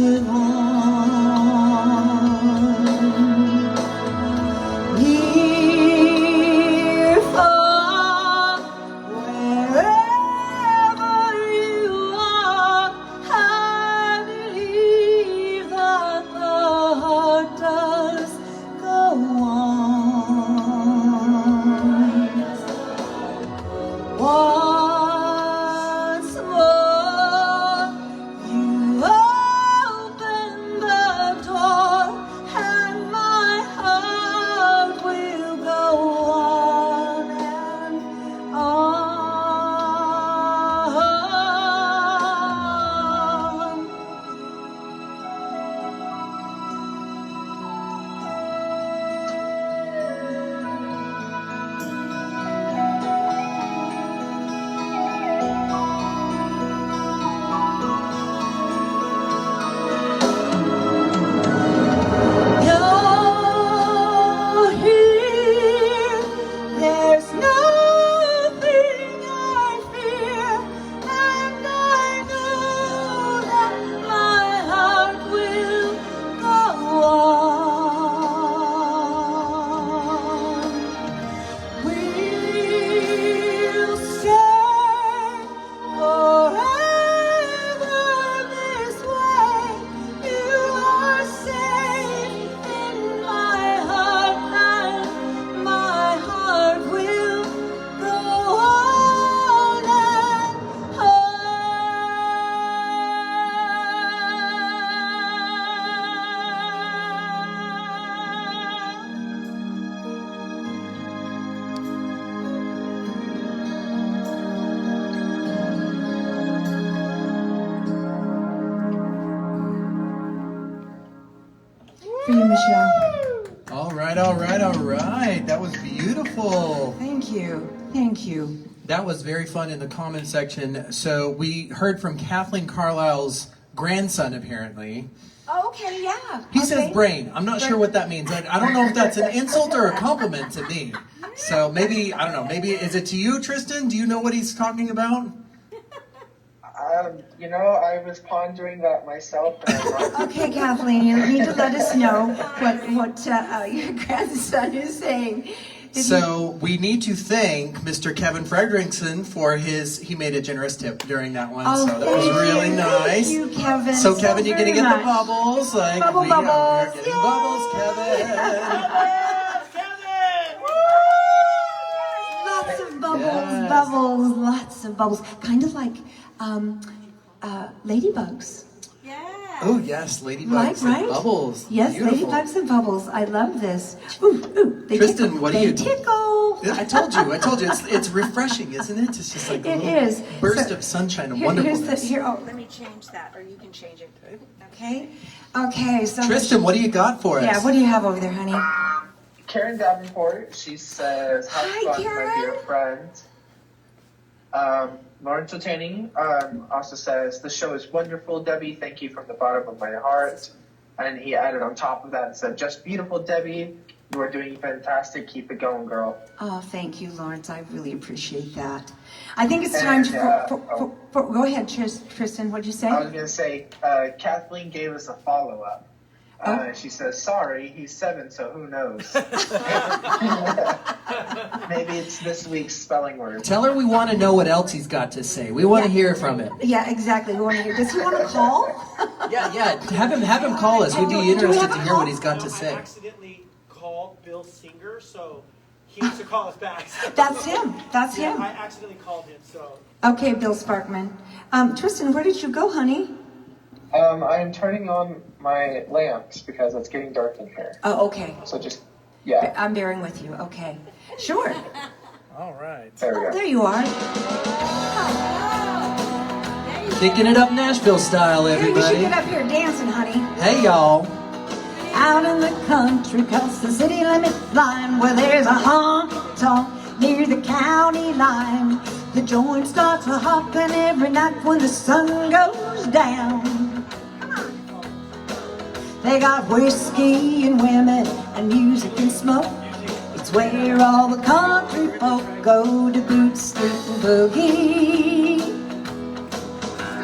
live on. Near, far, wherever you are, I believe that the heart does go on. Once more, you open the door, and my heart will go on and on. You're here, there's nothing I fear, and I know that my heart will go on. We'll stay forever this way. You are safe in my heart, and my heart will go on and For you, Michelle. All right, all right, all right. That was beautiful. Thank you. Thank you. That was very fun in the comment section. So we heard from Kathleen Carlisle's grandson, apparently. Oh, okay, yeah. He says brain. I'm not sure what that means. I don't know if that's an insult or a compliment to me. So maybe, I don't know, maybe is it to you, Tristan? Do you know what he's talking about? You know, I was pondering that myself. Okay, Kathleen, you need to let us know what your grandson is saying. So we need to thank Mr. Kevin Fredrickson for he made a generous tip during that one. Oh, So that was really nice. Thank you, Kevin. So Kevin, you're gonna get very the much. bubbles. Like Bubble, we are bubbles. getting Yay! bubbles, Kevin. Lots of bubbles, Yes. bubbles, lots of bubbles. Kind of like ladybugs. Yeah. Oh yes, ladybugs Right, right? and bubbles. Yes, Beautiful. ladybugs and bubbles. I love this. Ooh, ooh, they Tristan, tickle. what do they you- tickle. Yeah, I told you. It's refreshing, isn't it? It's just like a It little is. burst So, of sunshine and Here's wonderfulness. Let me change that, or you can change it. Okay. Okay. So Tristan, what do you got for us? yeah. What do you have over there, honey? Karen Davenport, she says, have Hi, fun, Karen. my dear friend. Lawrence Otani also says, the show is wonderful, Debbie. Thank you from the bottom of my heart. And he added on top of that and said, just beautiful, Debbie. You are doing fantastic. Keep it going, girl. Oh, thank you, Lawrence. I really appreciate that. I think it's time for go ahead, Tristan. What'd you say? I was going to say, Kathleen gave us a follow-up. She says, sorry, he's 7, so who knows? Maybe it's this week's spelling word. Tell her we want to know what else he's got to say. We want to hear from him. Yeah, exactly. We want to hear. Does he want to call? Yeah. Have him call us. We'd be Do we interested have to a hear call? what he's got to I say. accidentally called Bill Singer, so he needs to call us back. That's him. That's Yeah, him. I accidentally called him, so. Okay, Bill Sparkman. Tristan, where did you go, honey? I am turning on my lamps because it's getting dark in here. Oh, okay. So just, yeah, I'm bearing with you. Okay. Sure. All right. there we Oh, go. there you are. Kicking it up Nashville style, Here, you should everybody. get up here dancing, honey. Hey, y'all. Out in the country, past the city limit line, where there's a honky-tonk near the county line. The joint starts a hopping every night when the sun goes down. They got whiskey and women and music and smoke. It's where all the country folk go to boot, street, and boogie.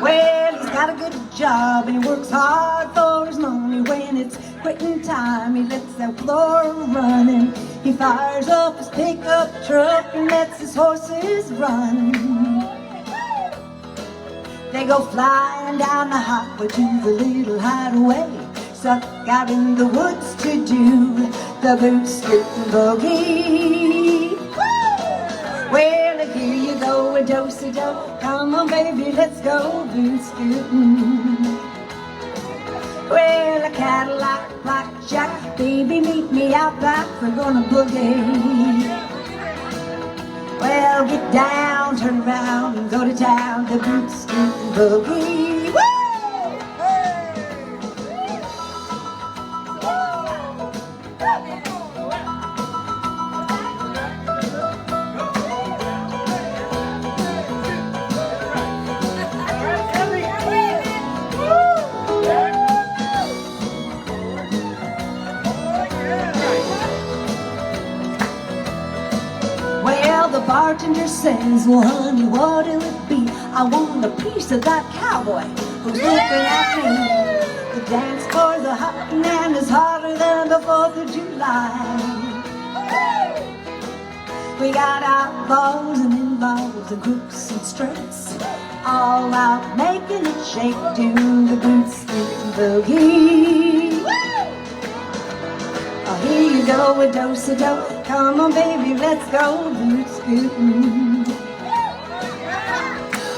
Well, he's got a good job and he works hard for his money. When it's quitting time, he lets that floor running. He fires up his pickup truck and lets his horses run. They go flying down the highway to the little hideaway, stuck out in the woods to do the boot scootin' boogie. Well, here you go, a do-si-do. Come on, baby, let's go boot scootin'. Well, a Cadillac, blackjack, baby, meet me out back. We're gonna boogie. Well, get down, turn around, and go to town. The boot scootin' boogie. Woo! Well, the bartender says, well, honey, what'll it be? I want a piece of that cowboy who's looking at me. The dance floor's a hottin' and it's hotter than the 4th of July. We got outlaws and in-laws and crooks and straights, all out making it shake, doing the boot scootin' boogie. Oh, here you go, a do-si-do. Come on, baby, let's go boot scootin'.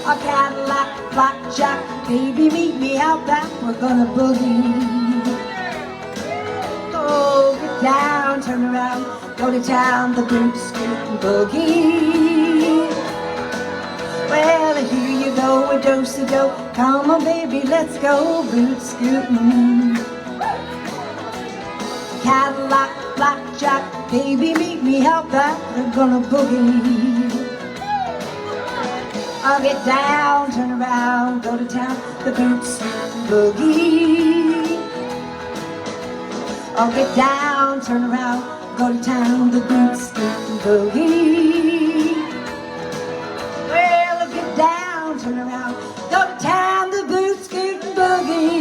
A Cadillac, blackjack, baby, meet me out back. We're gonna boogie. Oh, get down, turn around, go to town, the boot scootin' boogie. Well, here you go, a do-si-do. Come on, baby, let's go boot scootin'. Cadillac, blackjack, baby, meet me out back. We're gonna boogie. I'll get down, turn around, go to town, the boot scootin' boogie. I'll get down, turn around, go to town, the boot scootin' boogie. Well, I'll get down, turn around, go to town, the boot scootin' boogie.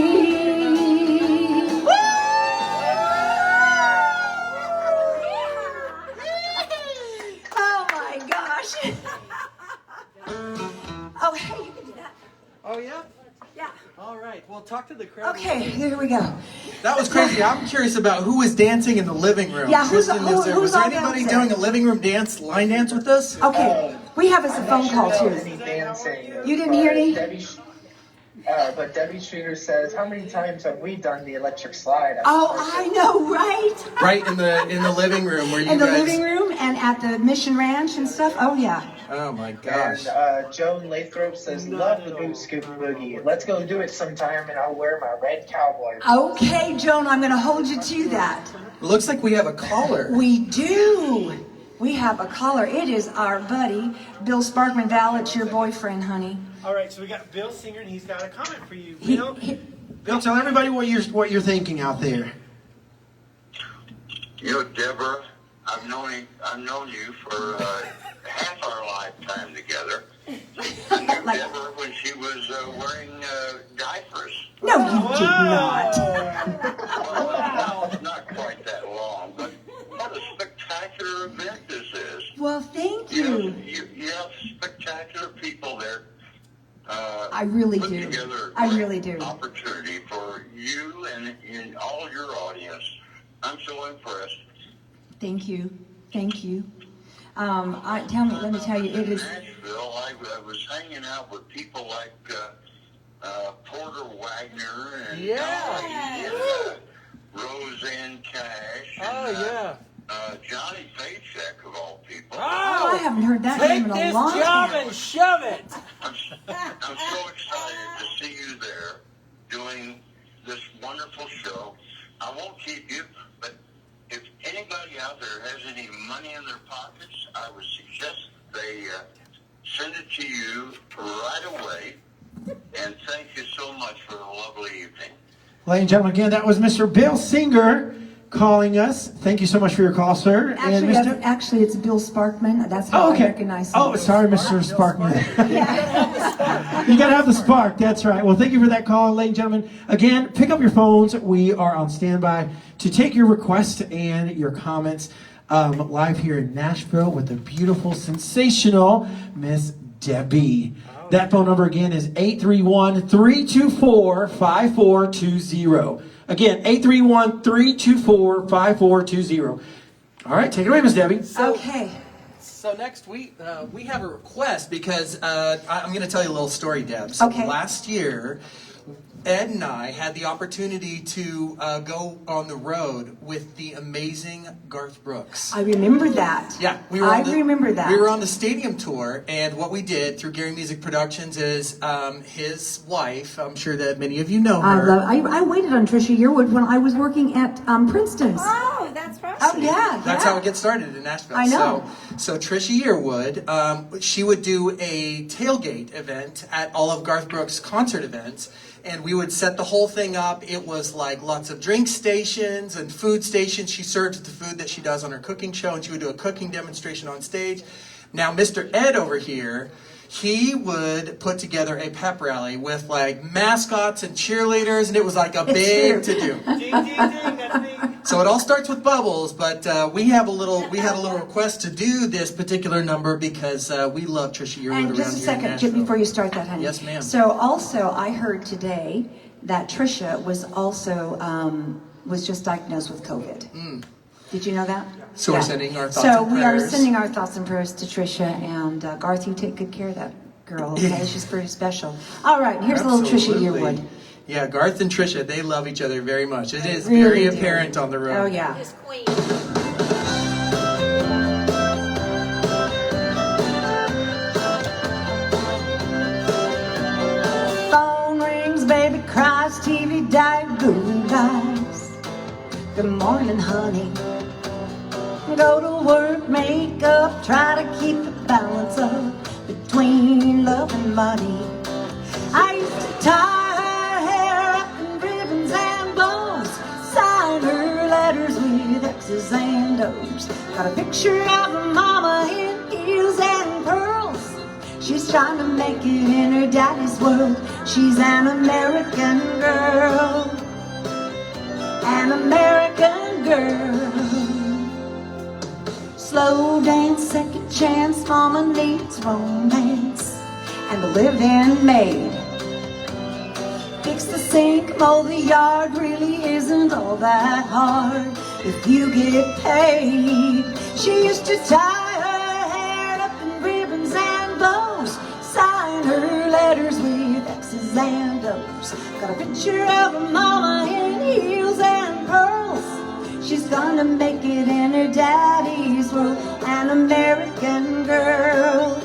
Oh, hey, you can do that. Oh, yeah? Yeah. All right. Well, talk to the crowd. Okay, here we go. That was crazy. I'm curious about who was dancing in the living room. Yeah, who's Tristan lives there. all Was there down anybody there? doing a living room dance, line dance with us? Okay, we have us a phone call too. Any dancing, You didn't hear any? But Debbie Shooter says, how many times have we done the electric slide? Oh, I know, right? Right in the living room where you In the guys... living room and at the Mission Ranch and stuff. Oh, yeah. Oh, my gosh. And Joan Lathrop says, love the boot scoop boogie. Let's go do it sometime and I'll wear my red cowboy. Okay, Joan, I'm going to hold you to that. It looks like we have a caller. We do. We have a caller. It is our buddy, Bill Sparkman. Val, it's your boyfriend, honey. All right, so we got Bill Singer, and he's got a comment for you. He- Bill, Bill, tell everybody what you're thinking out there. You know, Deborah, I've known you for half our lifetime together. I knew Like- Deborah when she was wearing diapers. No, you did not. Well, not quite that long, but what a spectacular event this is. Well, thank You you. have spectacular people there. I really put do. together a I great really do. opportunity for you and all your audience. I'm so impressed. Thank you. Thank you. Let me tell you, it is. Nashville, I was hanging out with people like Porter Wagner and Roseanne Cash and Johnny Paycheck of all people. Oh, I haven't heard that name in a this long job time. and shove it. I'm so excited to see you there doing this wonderful show. I won't keep you, but if anybody out there has any money in their pockets, I would suggest they send it to you right away. And thank you so much for the lovely evening. Ladies and gentlemen, again, that was Mr. Bill Singer calling us. Thank you so much for your call, sir. Actually, it's Bill Sparkman. That's how I recognize him. Oh, sorry, Mr. Sparkman. Yeah. You got to have the spark. That's right. Well, thank you for that call, ladies and gentlemen. Again, pick up your phones. We are on standby to take your requests and your comments live here in Nashville with the beautiful, sensational Miss Debbie. That phone number again is 831-324-5420. Again, 831-324-5420. All right, take it away, Miss Debbie. Okay. So next week, we have a request because I'm going to tell you a little story, Deb. So Okay. last year, Ed and I had the opportunity to go on the road with the amazing Garth Brooks. I remember that. Yeah, remember that. We were on the stadium tour, and what we did through Gary Music Productions is his wife. I'm sure that many of you know her. I waited on Trisha Yearwood when I was working at Princeton's. Oh, that's right. Oh yeah, That's how it gets started in Nashville. I know. So Trisha Yearwood, she would do a tailgate event at all of Garth Brooks' concert events, and we would set the whole thing up. It was like lots of drink stations and food stations. She served the food that she does on her cooking show, and she would do a cooking demonstration on stage. Now, Mr. Ed over here, he would put together a pep rally with like mascots and cheerleaders, and it was like a big to-do. Ding, ding, ding, that's me. So it all starts with bubbles, but we had a little request to do this particular number because we love Trisha Yearwood And around just a here in second, Nashville. Jim, before you start that, honey. Yes, ma'am. So also, I heard today that Trisha was also was just diagnosed with COVID. Did you know that? So we're sending our thoughts So and we are prayers. sending our thoughts and prayers to Trisha, and Garth, you take good care of that girl. Okay, she's pretty special. All right, here's a little Trisha Absolutely. Yearwood. Yeah, Garth and Trisha, they love each other very much. It is Really very do. apparent on the road. Oh yeah. His queen. Phone rings, baby cries, TV died, Google dies. Good morning, honey. Go to work, make up, try to keep the balance up between love and money. I used to tie her hair up in ribbons and bows, sign her letters with X's and O's. Got a picture of her mama in heels and pearls. She's trying to make it in her daddy's world. She's an American girl, an American girl. Slow dance, second chance, mama needs romance and a live-in maid. Fix the sink, mow the yard, really isn't all that hard if you get paid. She used to tie her hair up in ribbons and bows, sign her letters with X's and O's. Got a picture of her mama in heels and pearls. She's gonna make it in her daddy's world, an American girl,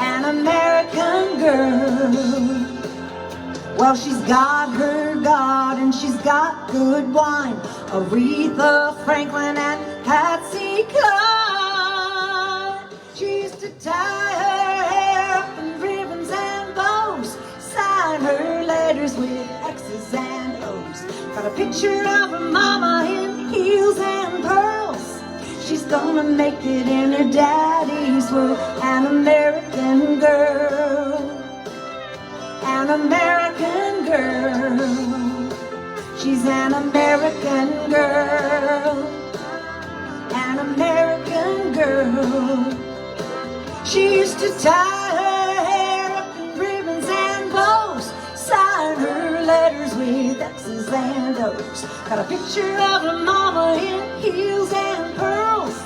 an American girl. Well, she's got her God and she's got good wine, Aretha Franklin and Patsy Cline. She used to tie her hair up in ribbons and bows, sign her letters with X's and O's. Got a picture of her mama in heels and pearls. She's gonna make it in her daddy's world, an American girl, an American girl. She's an American girl, an American girl. She used to tie her hair up in ribbons and bows, sign her letters with X's and O's. Got a picture of her mama in heels and pearls.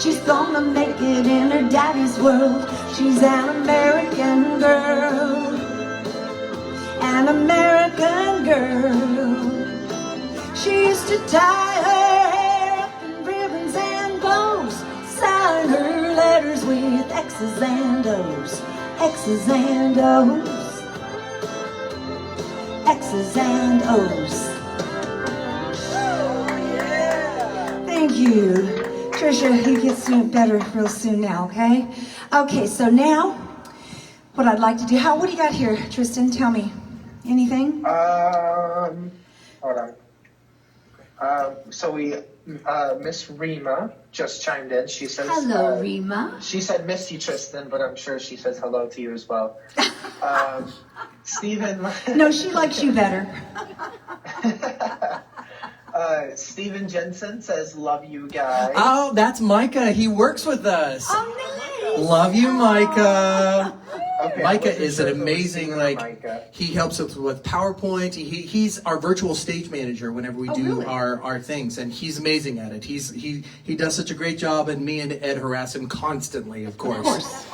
She's gonna make it in her daddy's world. She's an American girl, an American girl. She used to tie her hair up in ribbons and bows, sign her letters with X's and O's, X's and O's, X's and O's. Thank you. Trisha, you get soon better real soon now, okay? Okay, so now, what I'd like to do, what do you got here, Tristan? Tell me. Anything? Hold on. Miss Rima just chimed in. She says, Hello, Rima. She said, miss you, Tristan, but I'm sure she says hello to you as well. Stephen. No, she likes you better. Stephen Jensen says, love you guys. Oh, that's Micah. He works with us. Oh, nice. Love you, Micah. Okay, Micah is an amazing, he helps us with PowerPoint. He's our virtual stage manager whenever we do really? our things, and he's amazing at it. He does such a great job, and me and Ed harass him constantly, of course. Of course.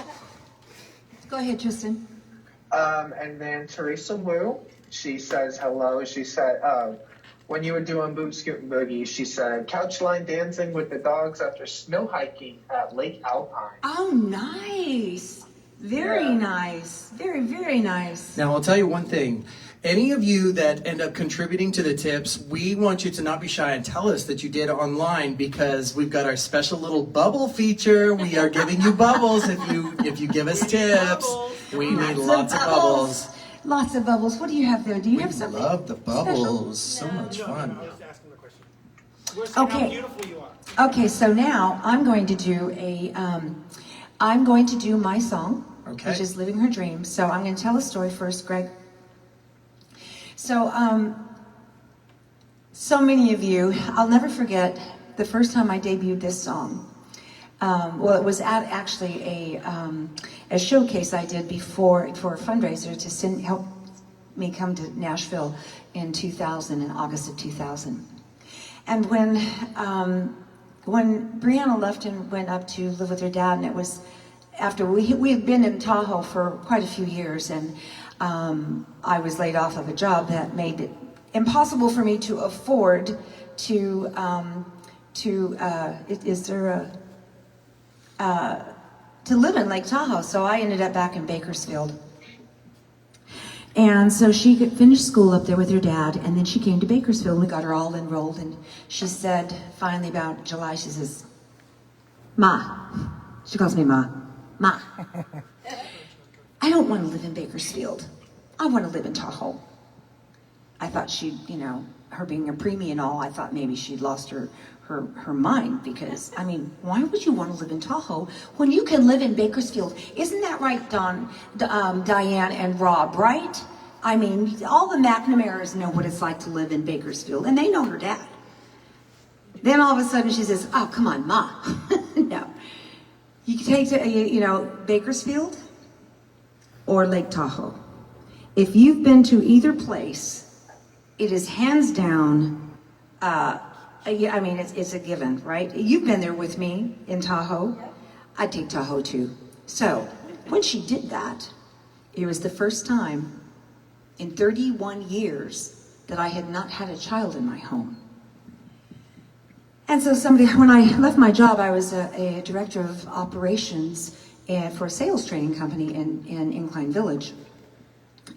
Go ahead, Tristan. And then Teresa Wu, she says hello. She said, when you were doing Boot Scootin' Boogie, she said, couch line dancing with the dogs after snow hiking at Lake Alpine. Oh, nice. Very nice. Very, very nice. Now, I'll tell you one thing. Any of you that end up contributing to the tips, we want you to not be shy and tell us that you did online, because we've got our special little bubble feature. We are giving you bubbles if you give us tips. We need lots of bubbles. Lots of bubbles. What do you have there? Do you have something? We love the bubbles. So much fun. I was asking the question. We're saying how beautiful you are. Okay, so now I'm going to do my song, which is Living Her Dream. So I'm going to tell a story first, Greg. So, so many of you, I'll never forget the first time I debuted this song. Well, it was at actually a showcase I did for a fundraiser to help me come to Nashville in 2000, in August of 2000. And when Brianna left and went up to live with her dad, and it was after we had been in Tahoe for quite a few years, and I was laid off of a job that made it impossible for me to afford to live in Lake Tahoe. So I ended up back in Bakersfield. And so she finished school up there with her dad, and then she came to Bakersfield, and we got her all enrolled, and she said, finally about July, she says, Ma, she calls me Ma, I don't want to live in Bakersfield. I want to live in Tahoe. I thought she'd, her being a preemie and all, I thought maybe she'd lost her mind, because, I mean, why would you want to live in Tahoe when you can live in Bakersfield? Isn't that right, Diane and Rob, right? I mean, all the McNamara's know what it's like to live in Bakersfield, and they know her dad. Then all of a sudden she says, oh, come on, Ma. No. You can take to, Bakersfield or Lake Tahoe. If you've been to either place, it is hands down, it's a given, right? You've been there with me in Tahoe. I'd take Tahoe too. So when she did that, it was the first time in 31 years that I had not had a child in my home. And so when I left my job, I was a director of operations for a sales training company in Incline Village.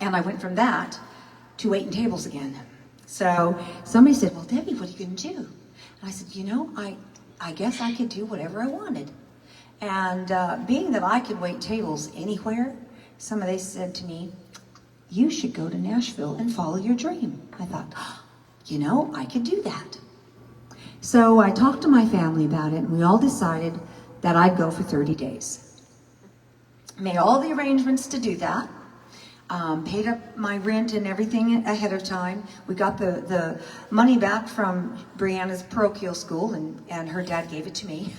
And I went from that to waiting tables again. So somebody said, well, Debbie, what are you going to do? And I said, I guess I could do whatever I wanted. And being that I could wait tables anywhere, somebody said to me, you should go to Nashville and follow your dream. I thought, I could do that. So I talked to my family about it, and we all decided that I'd go for 30 days. Made all the arrangements to do that. Paid up my rent and everything ahead of time. We got the money back from Brianna's parochial school, and her dad gave it to me.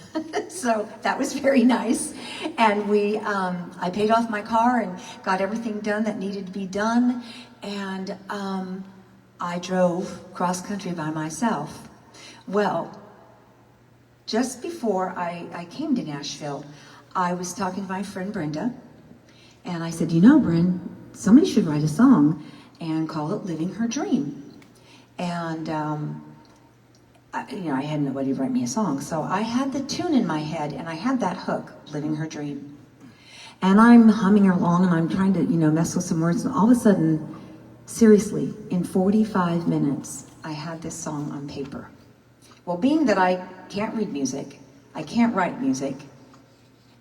So that was very nice. And I paid off my car and got everything done that needed to be done. And I drove cross country by myself. Well, just before I came to Nashville, I was talking to my friend Brenda, and I said, Bryn, somebody should write a song and call it Living Her Dream. And, I had nobody write me a song. So I had the tune in my head, and I had that hook, Living Her Dream. And I'm humming along, and I'm trying to, mess with some words. And all of a sudden, seriously, in 45 minutes, I had this song on paper. Well, being that I can't read music, I can't write music,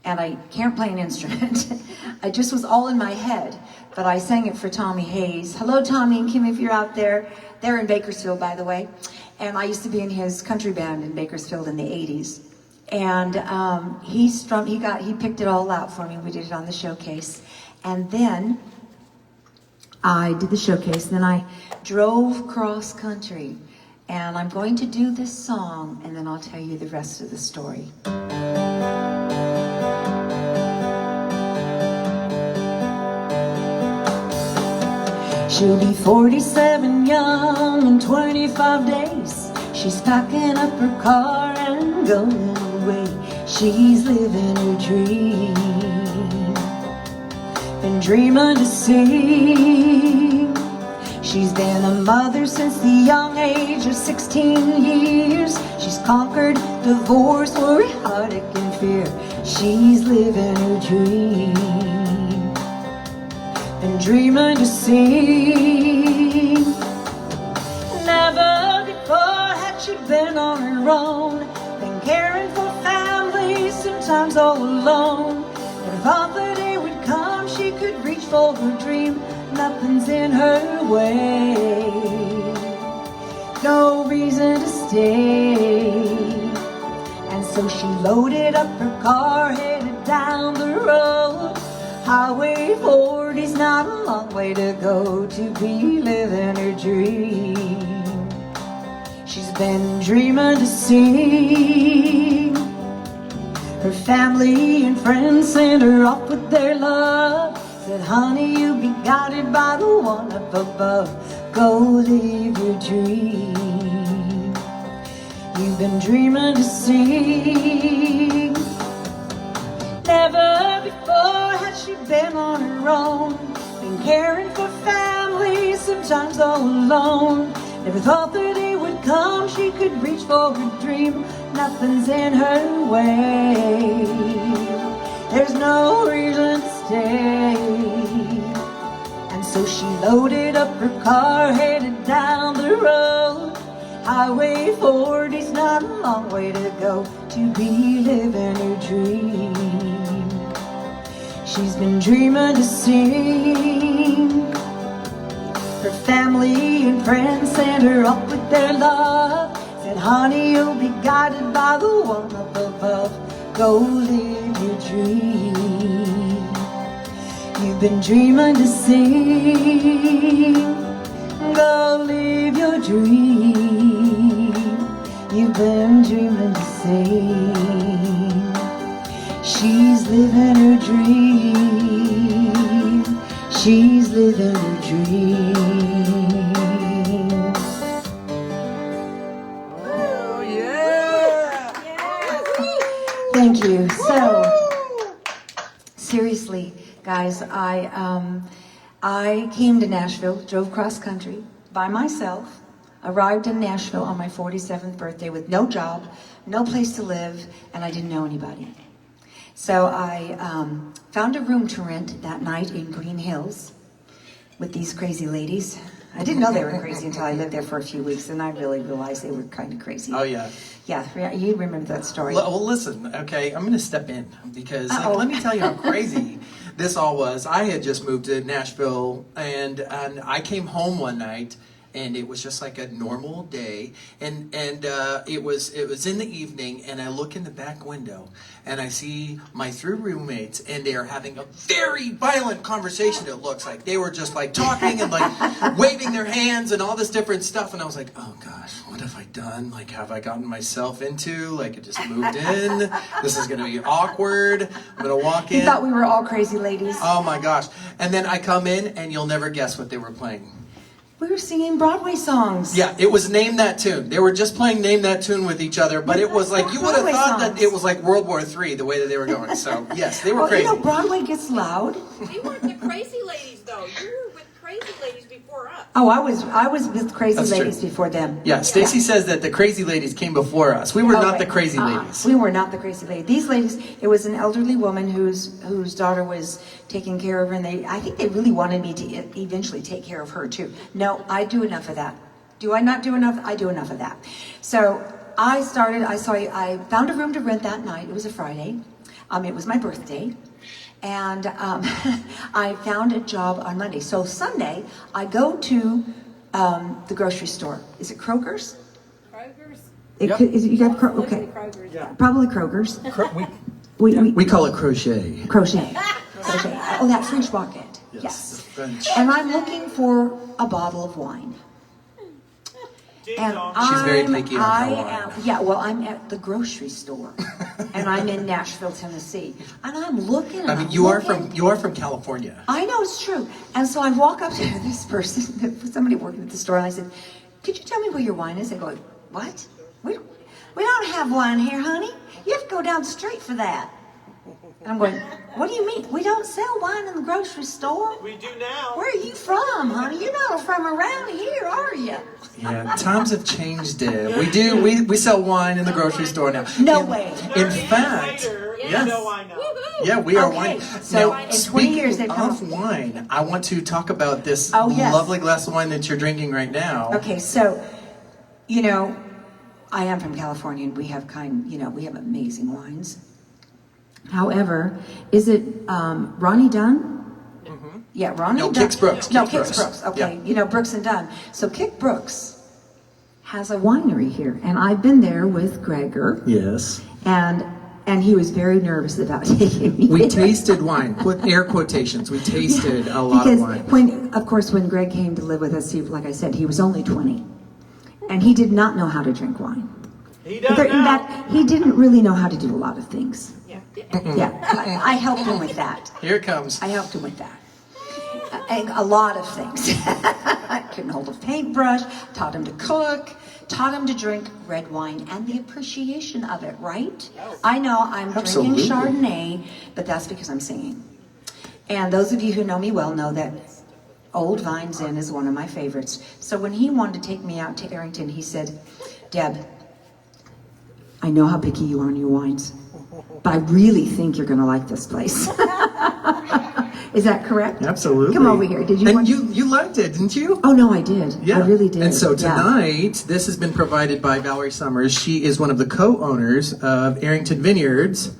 and I can't play an instrument, I just was all in my head. But I sang it for Tommy Hayes. Hello, Tommy and Kim, if you're out there. They're in Bakersfield, by the way. And I used to be in his country band in Bakersfield in the 80s. And he picked it all out for me. We did it on the showcase. And then I did the showcase, and then I drove cross country. And I'm going to do this song, and then I'll tell you the rest of the story. She'll be 47 young in 25 days. She's packing up her car and going away. She's living her dream. Been dreaming to sing. She's been a mother since the young age of 16 years. She's conquered divorce, worry, heartache, and fear. She's living her dream. Been dreaming to sing. Never before had she been on her own. Been caring for family, sometimes all alone. Never thought the day would come she could reach for her dream. Nothing's in her way, no reason to stay. And so she loaded up her car, headed down the road. Highway 40's not a long way to go to be living her dream. She's been dreaming to sing. Her family and friends sent her off with their love. Said, honey, you'll be guided by the one up above. Go live your dream. You've been dreaming to sing. Never before had she been on her own. Been caring for family, sometimes all alone. Never thought the day would come she could reach for her dream. Nothing's in her way, there's no reason to stay. And so she loaded up her car, headed down the road. Highway 40's not a long way to go to be living her dream. She's been dreaming to sing. Her family and friends sent her up with their love. Said, honey, you'll be guided by the one up above. Go live your dream. You've been dreaming to sing. Go live your dream. You've been dreaming to sing. She's living her dream. She's living her dream. Oh, yeah! Thank you. So, seriously, guys, I came to Nashville, drove cross country by myself, arrived in Nashville on my 47th birthday with no job, no place to live, and I didn't know anybody. So I found a room to rent that night in Green Hills with these crazy ladies. I didn't know they were crazy until I lived there for a few weeks, and I really realized they were kind of crazy. Oh, yeah. Yeah, you remember that story. Well, listen, okay, I'm going to step in because let me tell you how crazy this all was. I had just moved to Nashville, and I came home one night, and it was just like a normal day, and it was in the evening, and I look in the back window, and I see my three roommates, and they are having a very violent conversation. It looks like they were just like talking and like waving their hands and all this different stuff, and I was like, oh gosh, what have I done? Like, have I gotten myself into? Like, I just moved in. This is gonna be awkward. I'm gonna walk in. You thought we were all crazy ladies. Oh my gosh! And then I come in, and you'll never guess what they were playing. We were singing Broadway songs. Yeah, it was Name That Tune. They were just playing Name That Tune with each other, but it was like, you would have thought that it was like World War III, the way that they were going. So, yes, they were crazy. You know, Broadway gets loud. We weren't the crazy ladies, though. You were with crazy ladies before us. Oh, I was with crazy That's ladies true. before them. Yeah, Stacy says that the crazy ladies came before us. We were not the crazy ladies. We were not the crazy ladies. These ladies, it was an elderly woman whose daughter was taking care of her, and I think they really wanted me to eventually take care of her too. No, I do enough of that. Do I not do enough? I do enough of that. So I found a room to rent that night. It was a Friday. It was my birthday. And I found a job on Monday. So Sunday, I go to the grocery store. Is it Kroger's? Kroger's? You got okay. Kroger's. Yeah. Probably Kroger's. We call it crochet. Crochet. Crochet. Oh, that French bucket. Yes. French. And I'm looking for a bottle of wine. Ding And dong. She's very picky on her wine. Well, I'm at the grocery store, and I'm in Nashville, Tennessee, and I'm looking. I mean, you are from California. I know it's true, and so I walk up to this person, somebody working at the store, and I said, "Could you tell me where your wine is?" They go, "What? We don't have wine here, honey. You have to go down the street for that." And I'm going, "What do you mean? We don't sell wine in the grocery store." We do now. Where are you from, honey? You're not from around here, are you? Yeah, times have changed, Deb. We sell wine in the grocery store now. No way. In 30 years fact, later, yes. you know I know. Yeah, we are Okay, wine. so Now, in 20 speaking years they've come of up- wine, I want to talk about this Oh, yes. lovely glass of wine that you're drinking right now. Okay, so, you know, I am from California, and we have we have amazing wines. However, is it Ronnie Dunn? Yeah, Ronnie No, Dunn. Kix Brooks. No, Kix Kix Brooks. Okay, Yeah. Brooks and Dunn. So Kix Brooks has a winery here, and I've been there with Gregor, Yes. and he was very nervous about taking me. We there. tasted wine. Put air quotations. We tasted a lot Because of wine. when Greg came to live with us, like I said, he was only 20, and he did not know how to drink wine. He does In now. fact, he didn't really know how to do a lot of things. Yeah. Yeah, I helped him with that. Here it comes. I helped him with that. A lot of things. I couldn't hold a paintbrush, taught him to cook, taught him to drink red wine and the appreciation of it, right? I know I'm Absolutely. drinking Chardonnay, but that's because I'm singing. And those of you who know me well know that Old Vines Inn is one of my favorites. So when he wanted to take me out to Arrington, he said, "Deb, I know how picky you are on your wines, but I really think you're going to like this place." Is that correct? Absolutely. Come over here. Did you? And want- you liked it, didn't you? Oh no, I did. Yeah. I really did. And so Yeah. tonight, this has been provided by Valerie Summers. She is one of the co-owners of Arrington Vineyards.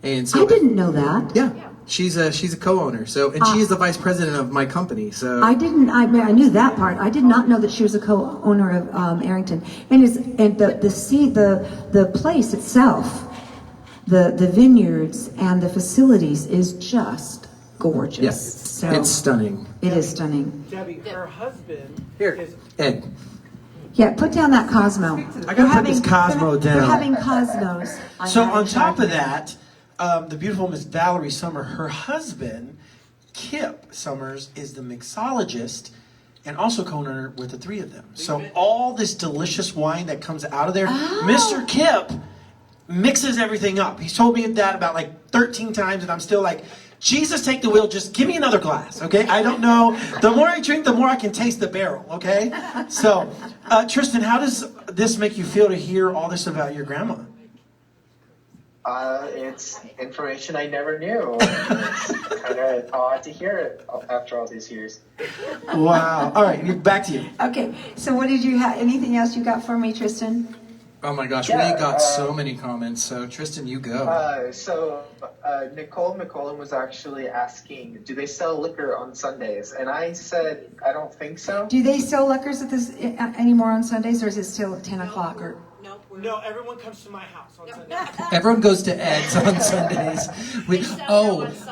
And so I didn't know that. Yeah. She's a co-owner. So and she is the vice president of my company. So I didn't. I knew that part. I did not know that she was a co-owner of Arrington. And the place itself, the vineyards and the facilities is just gorgeous. yes, So it's stunning. it is stunning. Debbie, her husband Here, is Ed. Yeah, put down that Cosmo. I gotta put this Cosmo down. We're having Cosmos. So on top of that, the beautiful Miss Valerie Summer, her husband, Kip Summers, is the mixologist and also co-owner with the three of them. So all this delicious wine that comes out of there, Mr. Kip mixes everything up. He's told me that about like 13 times, and I'm still like, Jesus, take the wheel. Just give me another glass, okay? I don't know. The more I drink, the more I can taste the barrel, okay? So, Tristan, how does this make you feel to hear all this about your grandma? It's information I never knew. It's kind of odd to hear it after all these years. Wow. All right, back to you. Okay, so what did you have? Anything else you got for me, Tristan? Oh my gosh, Yeah, we got so many comments. So Tristan, you go. Nicole McCollum was actually asking, do they sell liquor on Sundays? And I said, I don't think so. Do they sell liquors at this anymore on Sundays, or is it still at 10 o'clock? Or no. Everyone comes to my house on Sunday. Everyone goes to Ed's on Sundays.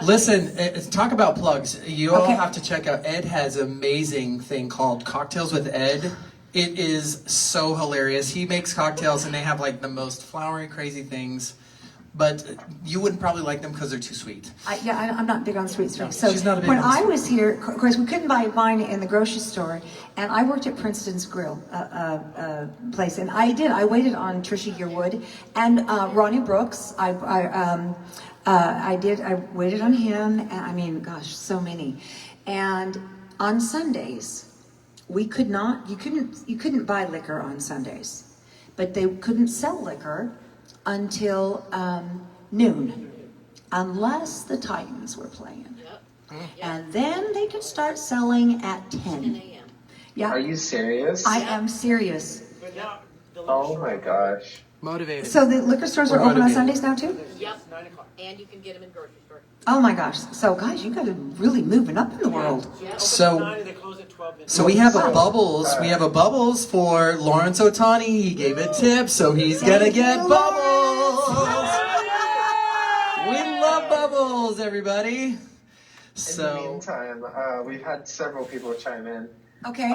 Listen, talk about plugs. You all Okay. have to check out. Ed has an amazing thing called Cocktails with Ed. It is so hilarious. He makes cocktails and they have like the most flowery, crazy things. But you wouldn't probably like them because they're too sweet. I'm not big on sweet drinks. So she's not a big when on I sweet. was here, of course, we couldn't buy wine in the grocery store, and I worked at Princeton's Grill place, and I waited on Trisha Yearwood and Ronnie Brooks. I waited on him, and I mean, gosh, so many. And on Sundays, you couldn't buy liquor on Sundays, but they couldn't sell liquor until noon, unless the Titans were playing. And then they could start selling at 10 a.m. Yeah. Are you serious? I am serious. But now, the Oh my gosh. Motivated. So the liquor stores are We're open on motivated. Sundays now too? Yep. 9 o'clock. And you can get them in grocery store. Oh my gosh. So guys, you guys are really moving up in the world. Yeah, open So- at 9 and they close at 12 midnight. So we have a bubbles. We have a bubbles for Lawrence Otani. He gave a tip, so he's gonna get bubbles. We love bubbles, everybody. In the So meantime, we've had several people chime in. Okay.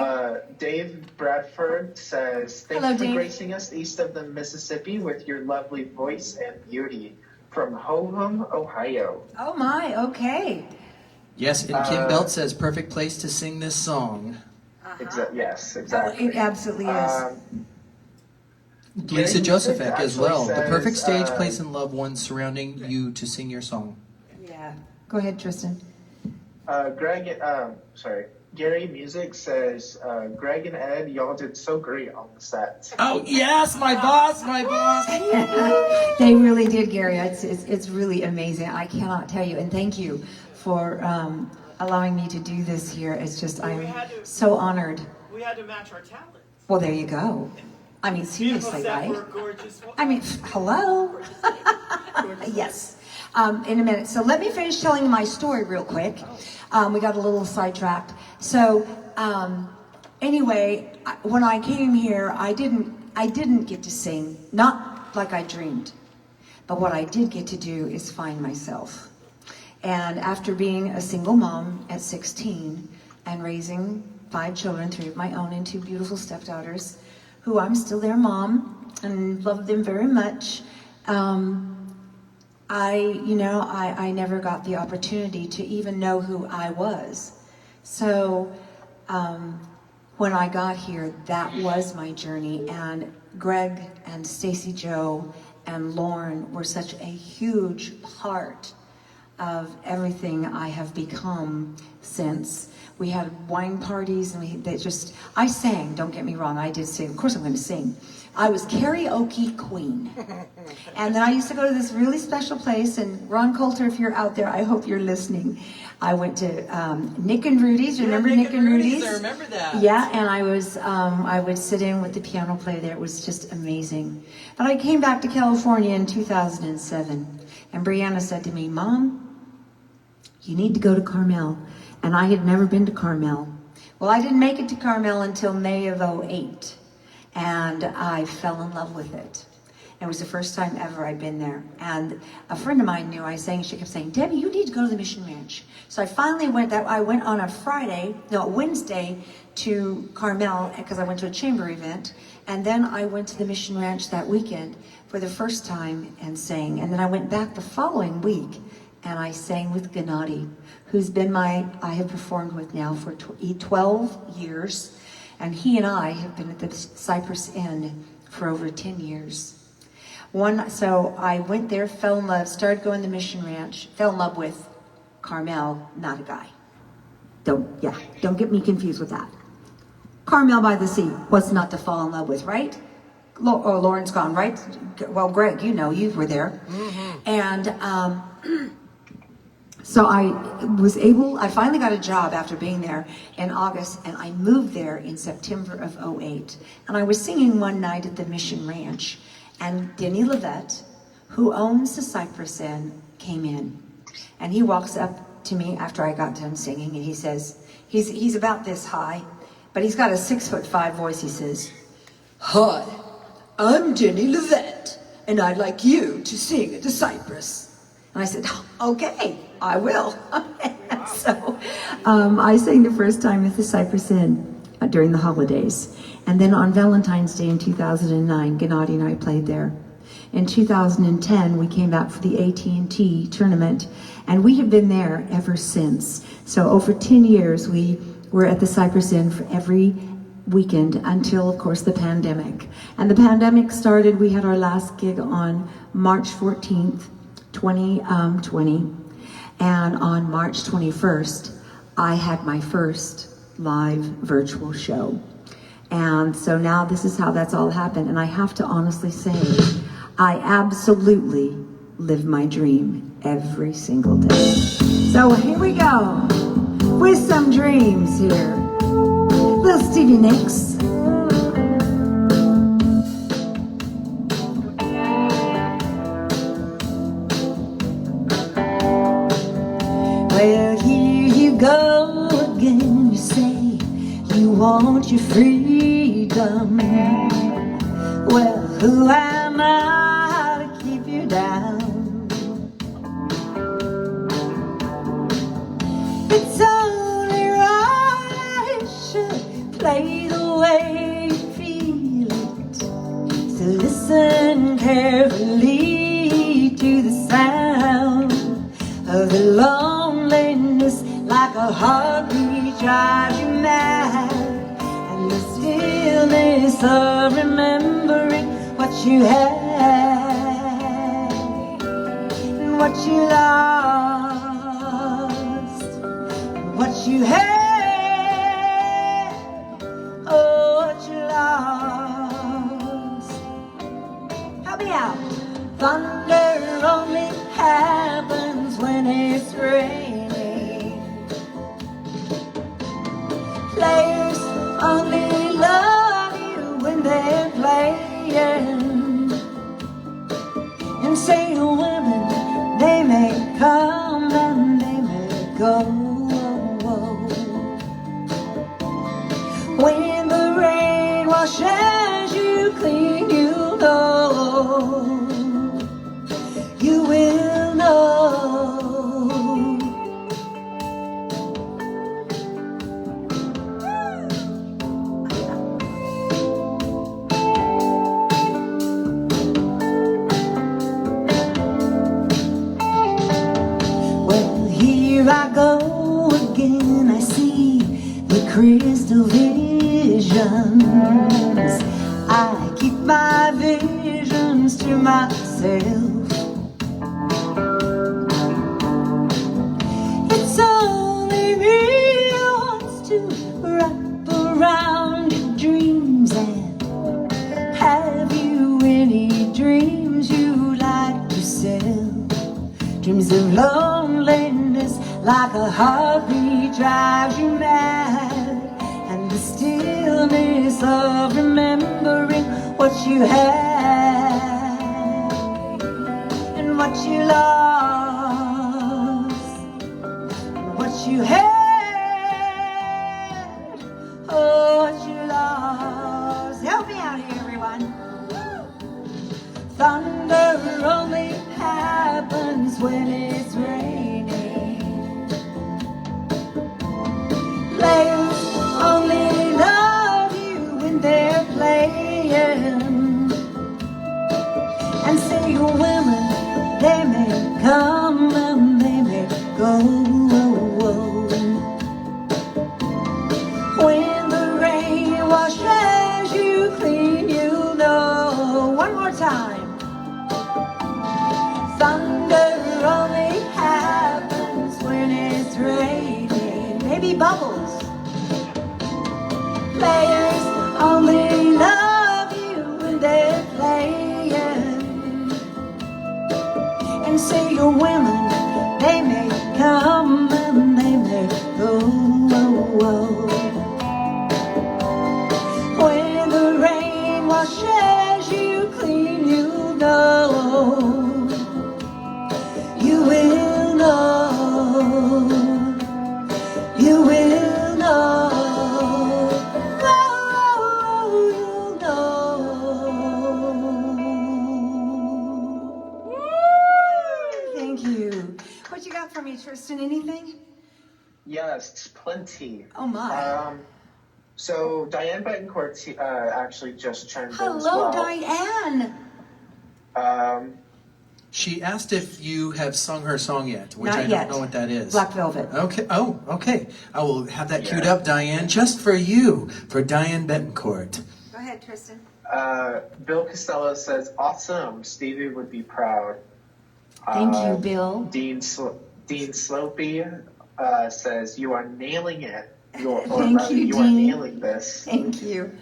Dave Bradford says, "Thank Hello, you for Dave. gracing us east of the Mississippi with your lovely voice and beauty from Ho-Hum, Ohio." Oh my, okay. yes, and Kim Belt says perfect place to sing this song. Yes, Oh, exactly. it absolutely is. Lisa Gary Josephek Music as well. actually The perfect says, stage, place, and loved ones surrounding you to sing your song. Yeah. Go ahead, Tristan. Gary Music says, "Greg and Ed, y'all did so great on the set." Oh yes, my boss, my boss. They really did, Gary. It's really amazing. I cannot tell you. And thank you for allowing me to do this here. It's just, I'm so honored. We had to match our talents. Well, there you go. I mean, Beautiful seriously, set, right? we're gorgeous. I mean, hello? Yes. In a minute. So let me finish telling you my story real quick. We got a little sidetracked. So anyway, when I came here, I didn't get to sing, not like I dreamed. But what I did get to do is find myself. And after being a single mom at 16 and raising 5 children, 3 of my own and 2 beautiful stepdaughters, who I'm still their mom and love them very much, I never got the opportunity to even know who I was. So when I got here, that was my journey. And Greg and Stacy Joe and Lauren were such a huge part of everything I have become since. We had wine parties and I sang, don't get me wrong, I did sing. Of course I'm going to sing. I was karaoke queen. And then I used to go to this really special place, and Ron Coulter, if you're out there, I hope you're listening. I went to Nick and Rudy's. Remember Nick and Rudy's? I remember that. Yeah, and I would sit in with the piano player there. It was just amazing. But I came back to California in 2007, and Brianna said to me, "Mom, you need to go to Carmel." And I had never been to Carmel. Well, I didn't make it to Carmel until May of '08, and I fell in love with it. It was the first time ever I'd been there. And a friend of mine knew I sang, she kept saying, "Debbie, you need to go to the Mission Ranch." So I finally went I went on a Wednesday to Carmel because I went to a chamber event. And then I went to the Mission Ranch that weekend for the first time and sang. And then I went back the following week and I sang with Gennady, who's been I have performed with now for 12 years. And he and I have been at the Cypress Inn for over 10 years. So I went there, fell in love, started going to the Mission Ranch, fell in love with Carmel, not a guy. Don't get me confused with that. Carmel by the sea, what's not to fall in love with, right? Lauren's gone, right? Well, Greg, you were there. Mm-hmm. And so I finally got a job after being there in August, and I moved there in September of '08. And I was singing one night at the Mission Ranch, and Denny Levette, who owns the Cypress Inn, came in. And he walks up to me after I got done singing, and he says, he's about this high, but he's got a 6'5" voice. He says, "Hi, I'm Denny Levette, and I'd like you to sing at the Cypress." And I said, "Okay, I will." So I sang the first time at the Cypress Inn during the holidays. And then on Valentine's Day in 2009, Gennady and I played there. In 2010, we came back for the AT&T tournament, and we have been there ever since. So over 10 years, we were at the Cypress Inn for every weekend until, of course, the pandemic. And the pandemic started, we had our last gig on March 14th, 2020. And on March 21st, I had my first live virtual show. And so now this is how that's all happened. And I have to honestly say, I absolutely live my dream every single day. So here we go with some dreams here. Little Stevie Nicks. want your freedom. Well, who am I to keep you down? It's only right I should play the way you feel it. So listen carefully to the sound of the loneliness, like a heartbeat drives you mad, and the stillness of remembering what you had and what you lost, what you had, oh, what you lost. Help me out. Thunder only happens when it's raining. Players only love you when they're playing. And say women, they may come and they may go. When the rain washes you clean, you know. You will know. Well, here I go again. I see the crystal visions. I keep my visions to myself. It's only me who wants to wrap around your dreams. And have you any dreams you like yourself? Dreams of loneliness, like a heartbeat drives you mad, and the stillness of remembering what you had and what you lost, what you had, oh, what you lost. Help me out here, everyone. Thunder only happens when it's raining. Players only love you when they're playing. And say women, they may come and they may go. When the rain washes you clean, you know. One more time. Thunder only happens when it's raining. Maybe bubbles. Players only love you when they're playing. And say your women, they may come and they may go. When the rain washes you clean, you know. You will know. You will know. Oh, you'll know. Thank you. What you got for me, Tristan? Anything? Yes, plenty. Oh my. So Diane Betancourt actually just chimed in as Hello, well. Diane. She asked if you have sung her song yet, which Not I yet. don't know what that is. Black Velvet. Okay. Oh, okay. I will have that queued Yeah. up, Diane, just for you, for Diane Betancourt. Go ahead, Tristan. Bill Costello says, "Awesome, Stevie would be proud." Thank you, Bill. Dean Slopey says, "You are nailing it." Thank you, you are Dean. nailing this. Thank you.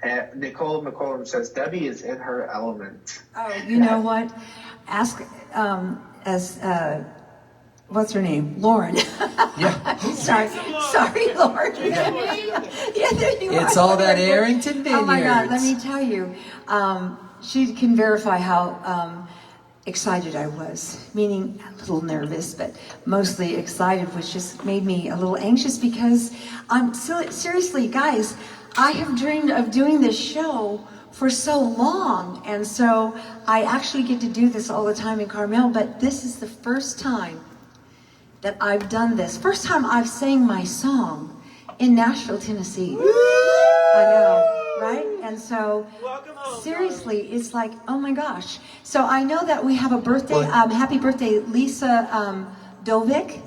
And Nicole McCollum says, "Debbie is in her element." Oh, you know what? Ask what's her name? Lauren. Yeah. sorry, Lauren. Yeah, there you It's are. all that Arrington Vineyards. Oh my God, let me tell you. She can verify how excited I was, meaning a little nervous, but mostly excited, which just made me a little anxious because seriously, guys, I have dreamed of doing this show for so long, and so I actually get to do this all the time in Carmel, but this is the first time that I've done this. First time I've sang my song in Nashville, Tennessee. I know, right? And so, seriously, it's like, oh my gosh. So I know that we have a birthday, happy birthday, Lisa Donovic.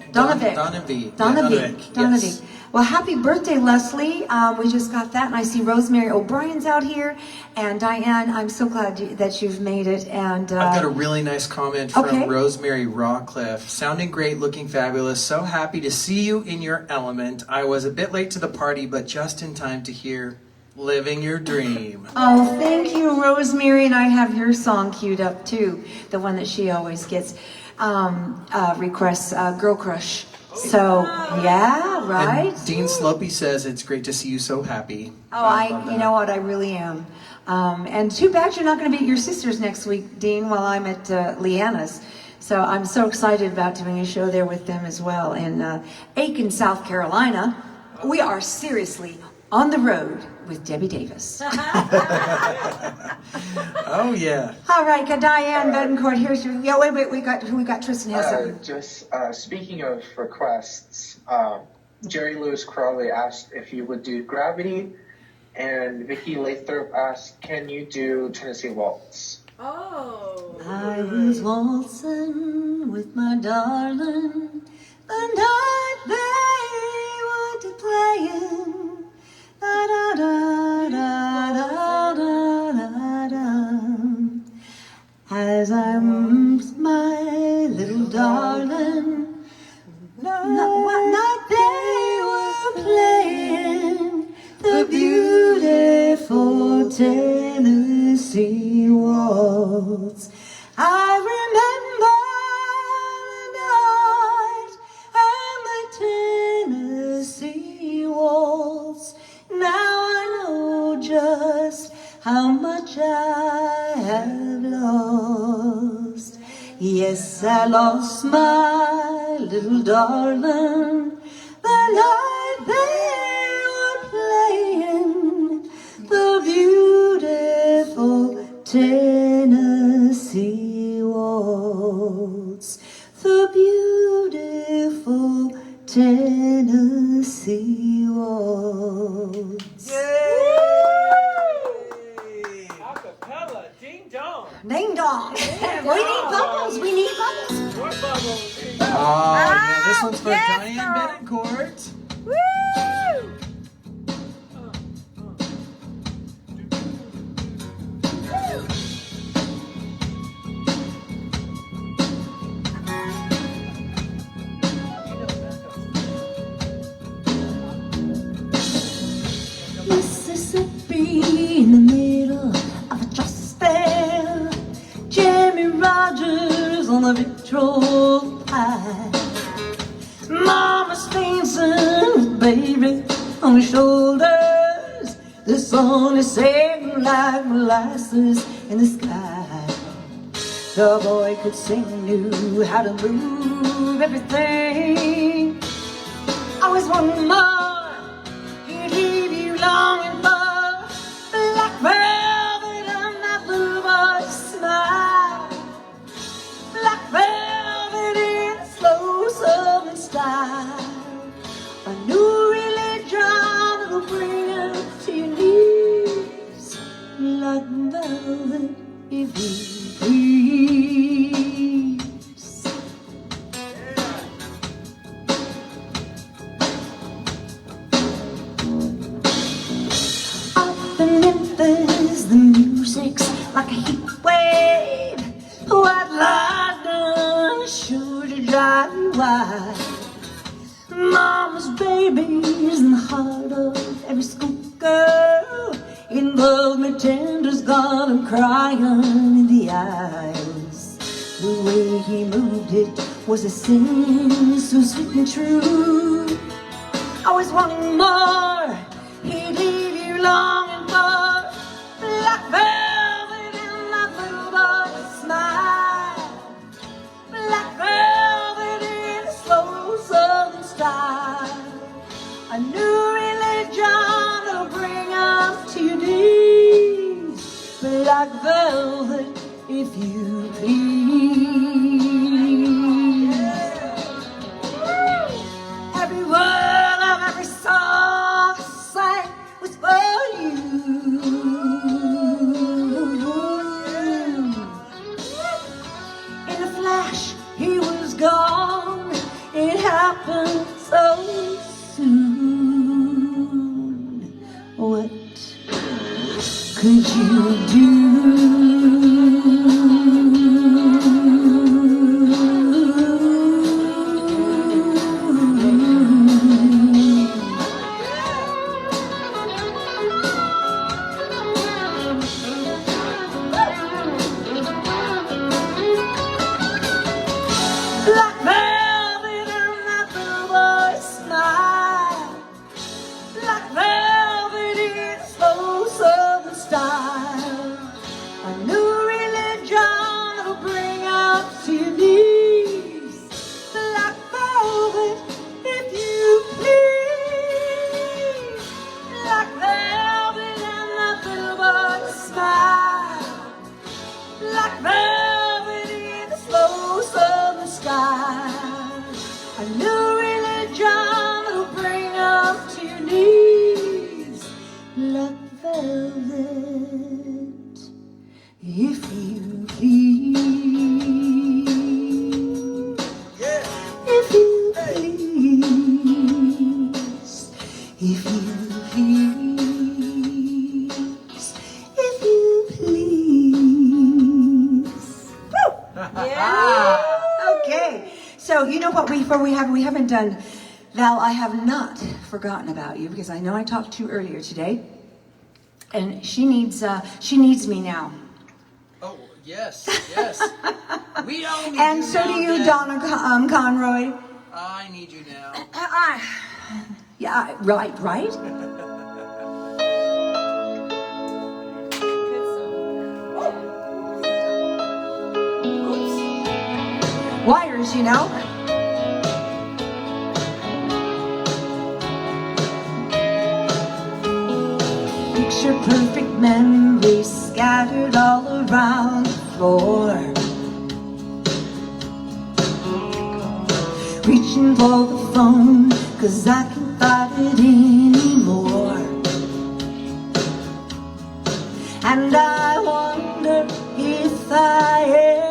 Yes. Well, happy birthday, Leslie. We just got that, and I see Rosemary O'Brien's out here. And Diane, I'm so glad that you've made it. And I've got a really nice comment from Rosemary Rawcliffe. Sounding great, looking fabulous. So happy to see you in your element. I was a bit late to the party, but just in time to hear Living Your Dream. Oh, thank you, Rosemary. And I have your song queued up, too. The one that she always gets requests, Girl Crush. So, yeah, right? And Dean Slopey says, it's great to see you so happy. Oh, you know what, I really am. And too bad you're not going to be at your sister's next week, Dean, while I'm at Leanna's. So I'm so excited about doing a show there with them as well. In Aiken, South Carolina, we are seriously on the road with Debbie Davis. Oh, yeah. All right, Diane Betancourt, here's your... Yeah, wait, we got Tristan has something. Just speaking of requests, Jerry Lewis Crawley asked if you would do Gravity, and Vicky Lathrop asked, can you do Tennessee Waltz? Oh. I was waltzing with my darling the night they were playing. Da, da, da, da, da, da, da. As I moved my little darling, one night they were playing the beautiful Tennessee waltz. I remember the night and the Tennessee waltz. Now I know just how much I have lost. Yes, I lost my little darling the night they were playing the beautiful Tennessee waltz. The beautiful Tennessee waltz. Acapella, ding dong. Ding dong. We need bubbles. More bubbles. Oh, yeah, this one's for Diane Betancourt. Mississippi in the middle of a trust fair. Jamie Rogers on the Victrola pie. Mama's dancing with baby on her shoulders. The sun is setting like molasses in the sky. The boy could sing, knew how to move everything. Always wanting more, he'd leave you longing for black velvet and that little boy's smile. Black velvet in a slow southern style. A new religion that'll bring you to your knees. Like velvet if you please. Up in Memphis, the music's like a heat wave. White lightning sure to drive you wild. Mama's baby's in the heart of every schoolgirl. In love me tender's got him crying in the eyes. The way he moved it was a sin so sweet and true. Always wanting more, he'd leave you longing for black velvet and that little boy's smile. like velvet, if you please. Every word of every song I sang was for you. In a flash, he was gone. It happened so soon. What could you do? Black velvet and that little boy's smile, black velvet in slow southern style, a new religion will bring up to your knees. Black velvet, if you please. Black velvet and that little boy's smile, black velvet in the slow southern sky, a new religion will bring up to your knees. Black velvet, if you please. If you please. If you please. If you please. Woo! Yeah. Okay. So you know what we haven't done. Val, I have not forgotten about you because I know I talked to you earlier today, and she needs me now. Oh, yes, yes. We all need And you so now, do you, Dad. Donna Conroy. I need you now. Yeah, right. Wires, you know. Picture perfect memories scattered all around the floor. Reaching for the phone, 'cause I can't fight it anymore. And I wonder if I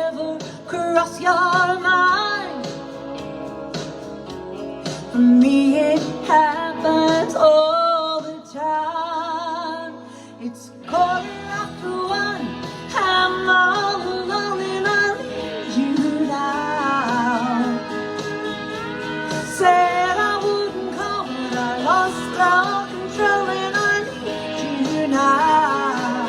ever cross your mind. For me it happens all the time. It's 1:15, I'm all alone and I need you now. Said I wouldn't call, but I lost all control and I need you now.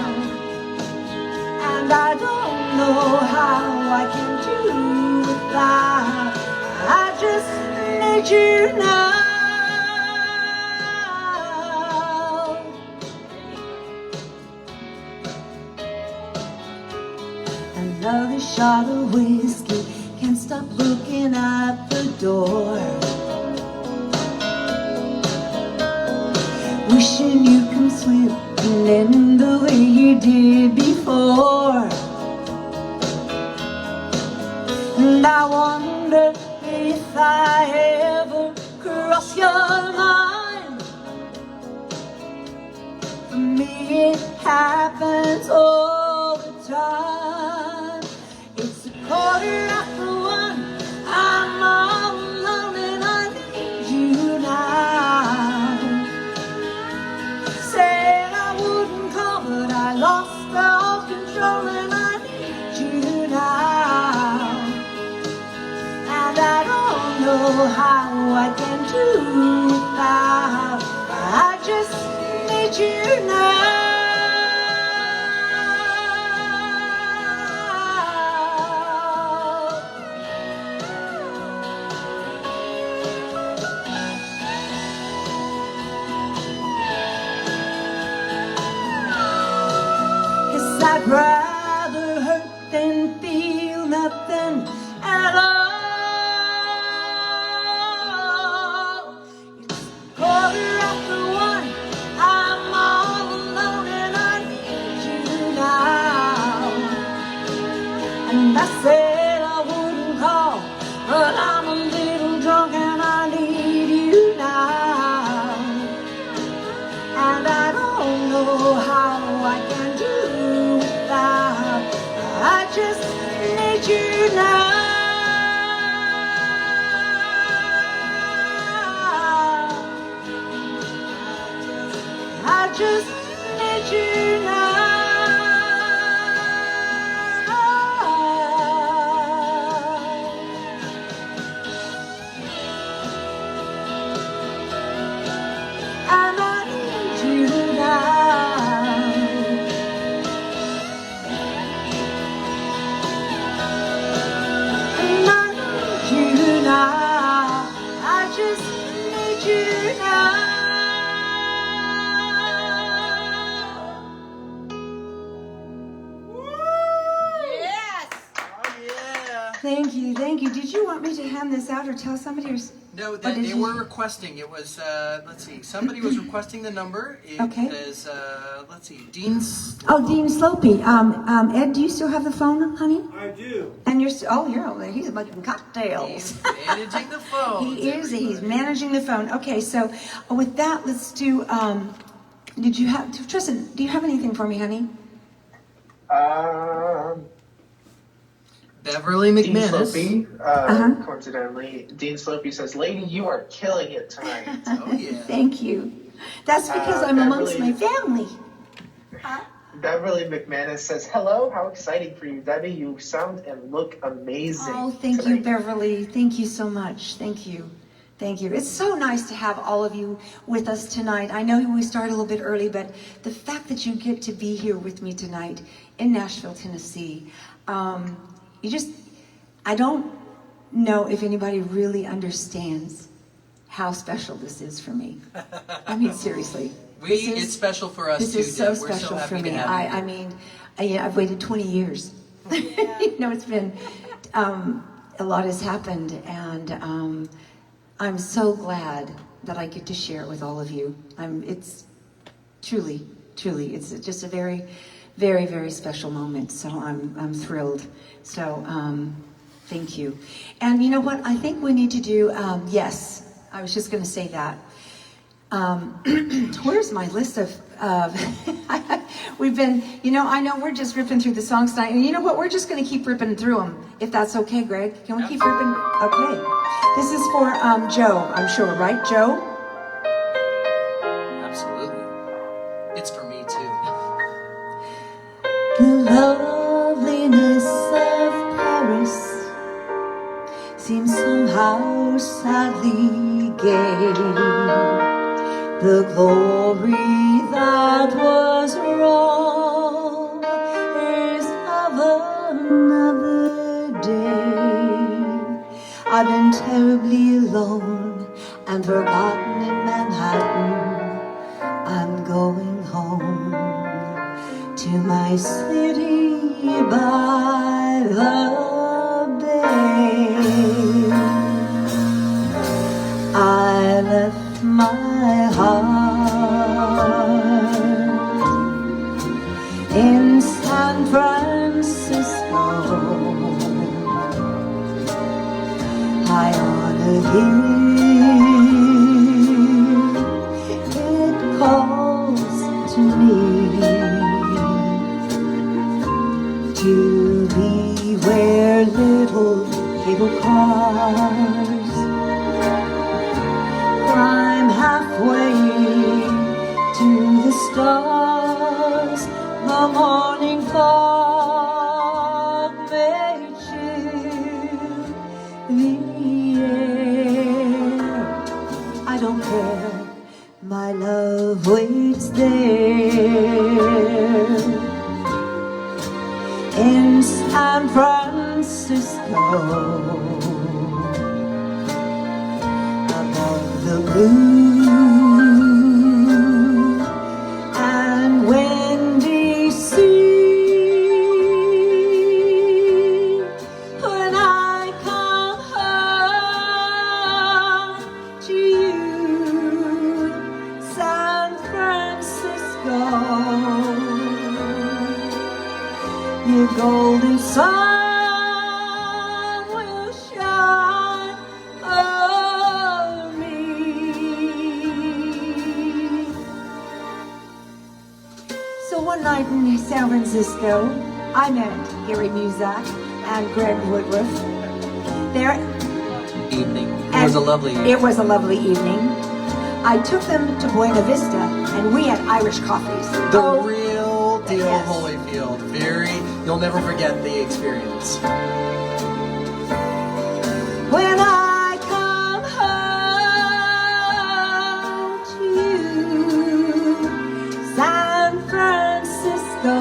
And I don't know how I can do without. I just need you now. Another shot of whiskey, can't stop looking at the door. Wishing you come swimming in the way you did before. And I wonder if I ever cross your mind. For me it happens all the time. It's 1:15, I'm all alone and I need you now. Said I wouldn't call, but I lost all control and I need you now. And I don't know how I can do without. I just need you now. I'd rather hurt than feel nothing at all. It's 1:15, I'm all alone and I need you now. need you now. And I need you now. And I need you now. I just need you now. Yes. Oh, yeah. Thank you, thank you. Did you want me to hand this out or tell somebody? Or... No, did they you- were requesting. It was, let's see, somebody was requesting the number. It Okay. is, let's see, Dean's. Oh, Dean Slopey. Ed, do you still have the phone, honey? I do. And you're over there. He's making cocktails. He's managing the phone. He is. He's managing the phone. Okay, so with that, let's do. Tristan? Do you have anything for me, honey? Beverly Dean McManus. Slopey, coincidentally, Dean Slopey says, "Lady, you are killing it tonight." Oh, yeah. Thank you. That's because I'm amongst my family. Beverly McManus says, "Hello, how exciting for you, Debbie. You sound and look amazing." Oh, thank you, tonight." Beverly. Thank you so much. Thank you. Thank you. It's so nice to have all of you with us tonight. I know we started a little bit early, but the fact that you get to be here with me tonight in Nashville, Tennessee, I don't know if anybody really understands how special this is for me. I mean, seriously. It's special for us This too, is so Deb. We're special happy for to me. have you. I've waited 20 years. It's been, a lot has happened, and I'm so glad that I get to share it with all of you. It's truly, it's just a very, very, very special moment. So I'm thrilled. So thank you. And you know what? I think we need to do. Yes, I was just going to say that. Where's my list of we've been, I know we're just ripping through the songs tonight, and you know what, we're just going to keep ripping through them, if that's okay, Greg. Can we keep ripping? Okay, this is for Joe, I'm sure, right, Joe? Absolutely. It's for me too. The loveliness of Paris seems somehow sadly gay. The glory that was wrong is of another day. I've been terribly alone and forgotten in Manhattan. I'm going home to my city by the bay. I left my heart in San Francisco, high on a hill. It calls to me to be where little cable cars climb halfway to the stars. The morning fog may chill the air. I don't care, my love waits there in San Francisco. The blue and windy sea. When I come home to you, San Francisco, your golden sun will shine over me. So one night in San Francisco, I met Gary Muzak and Greg Woodruff. There, Evening. It was a lovely evening. It was a lovely evening. I took them to Buena Vista, and we had Irish coffees. The Oh, real deal yes. Holyfield. You'll never forget the experience. When I come home to San Francisco,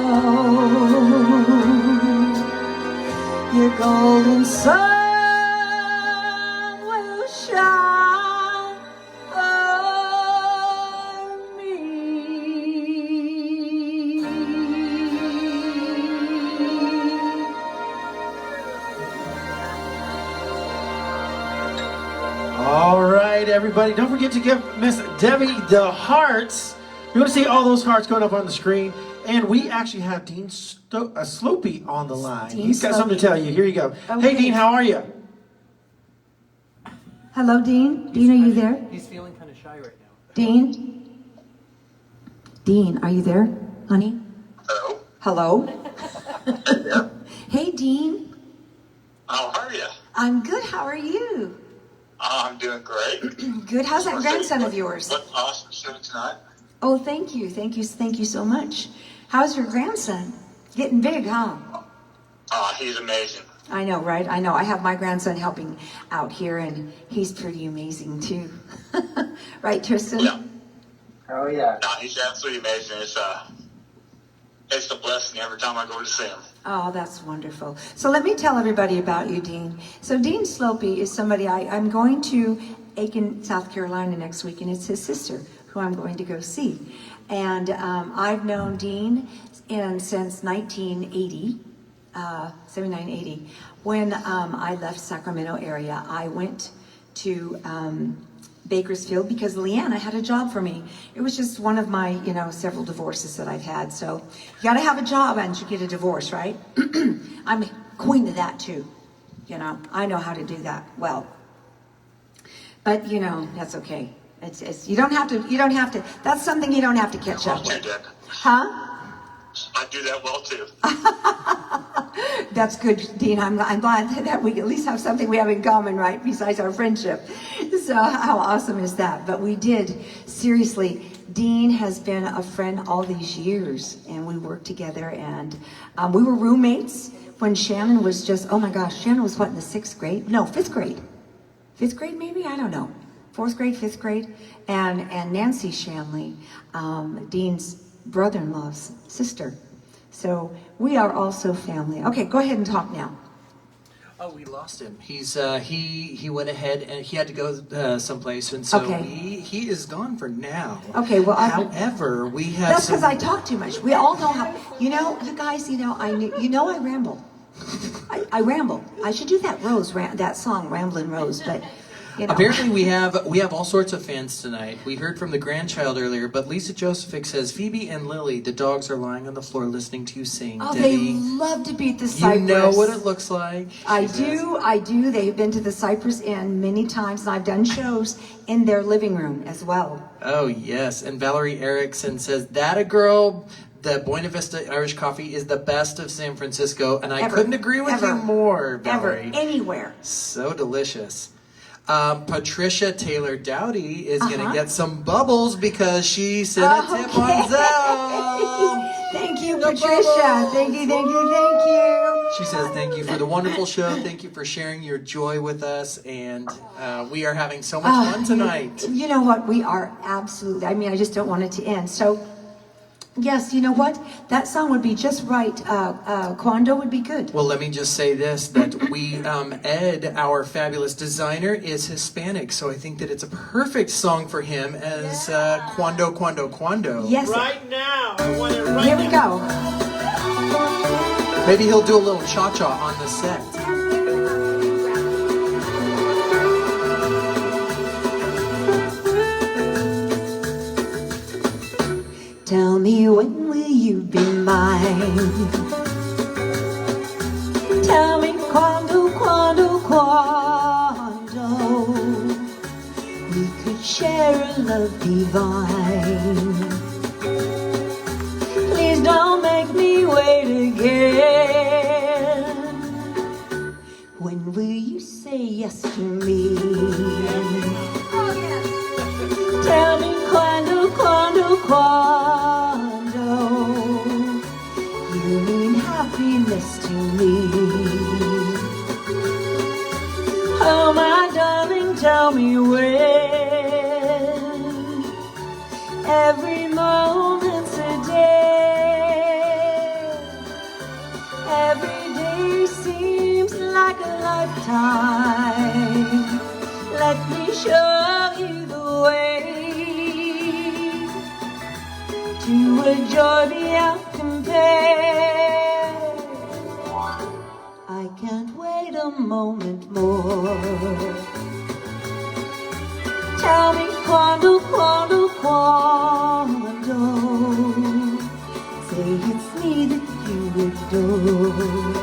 your golden sun will shine on me. All right, everybody. Don't forget to give Miss Debbie the hearts. You're going to see all those hearts going up on the screen. And we actually have Dean Sloopy on the line. Dean He's got something to Sloopy. tell you. Here you go. Okay. Hey, Dean, how are you? Hello, Dean. Dean, are you there? He's feeling kind of shy right now. Dean? Dean, are you there, honey? Hello. Hello? Yeah. Hey, Dean. How are you? I'm good. How are you? I'm doing great. Good. How's that grandson of yours? What awesome show tonight. Oh, thank you. Thank you. Thank you so much. How's your grandson? Getting big, huh? He's amazing. I know, right? I know. I have my grandson helping out here, and he's pretty amazing, too. Right, Tristan? Yeah. Oh yeah. No, he's absolutely amazing. It's a blessing every time I go to see him. Oh, that's wonderful. So let me tell everybody about you, Dean. So Dean Sloopy is somebody I'm going to Aiken, South Carolina next week, and it's his sister who I'm going to go see. And I've known Dean since 1980, 79, 80. When I left Sacramento area, I went to Bakersfield because Leanna had a job for me. It was just one of my, several divorces that I've had. So you got to have a job and you get a divorce, right? I'm queen of that too. I know how to do that well. But that's okay. It's you don't have to. That's something you don't have to catch up with. Huh? I do that well too. That's good, Dean. I'm glad that we at least have something we have in common, right? Besides our friendship. So how awesome is that? But we did, seriously, Dean has been a friend all these years, and we worked together, and we were roommates when Shannon was just, oh my gosh, Shannon was what, in the 6th grade? No, 5th grade. 5th grade maybe? I don't know. 4th grade, 5th grade. And Nancy Shanley, Dean's brother-in-law's sister. So we are also family. Okay, go ahead and talk now. Oh, we lost him. He's he went ahead and he had to go someplace, and so Okay. he is gone for now. Okay, well, however, we have. that's because I talk too much. We all know how. You guys. I ramble. I ramble. I should do that that song, Ramblin' Rose, but. Apparently we have all sorts of fans tonight. We heard from the grandchild earlier, but Lisa Josephic says, Phoebe and Lily, the dogs are lying on the floor listening to you sing. Oh, Debbie, they love to beat the Cypress. you know what it looks like. I do. They've been to the Cypress Inn many times, and I've done shows in their living room as well. Oh, yes. And Valerie Erickson says, that a girl, the Buena Vista Irish coffee is the best of San Francisco, and I couldn't agree with you more, Valerie. Anywhere. So delicious. Patricia Taylor Dowdy is going to get some bubbles because she sent a tip on Zelle. Thank you, Patricia. Thank you. She says, thank you for the wonderful show. Thank you for sharing your joy with us. And we are having so much fun tonight. You know what? We are absolutely, I just don't want it to end. So, yes, you know what? That song would be just right. Quando would be good. Well, let me just say this, that Ed, our fabulous designer, is Hispanic. So I think that it's a perfect song for him as Quando, Quando, Quando. Yes. Right now. I want it right Here we now. go. Maybe he'll do a little cha-cha on the set. Tell me, when will you be mine? Tell me, quando, quando, quando we could share a love divine. Please don't make me wait again. When will you say yes to me? Tell mean this to me. Oh, my darling, tell me when. Every moment's a day. Every day seems like a lifetime. Let me show you the way to a joy beyond compare. I can't wait a moment more. Tell me quando, quando, quando. Say it's me that you adore.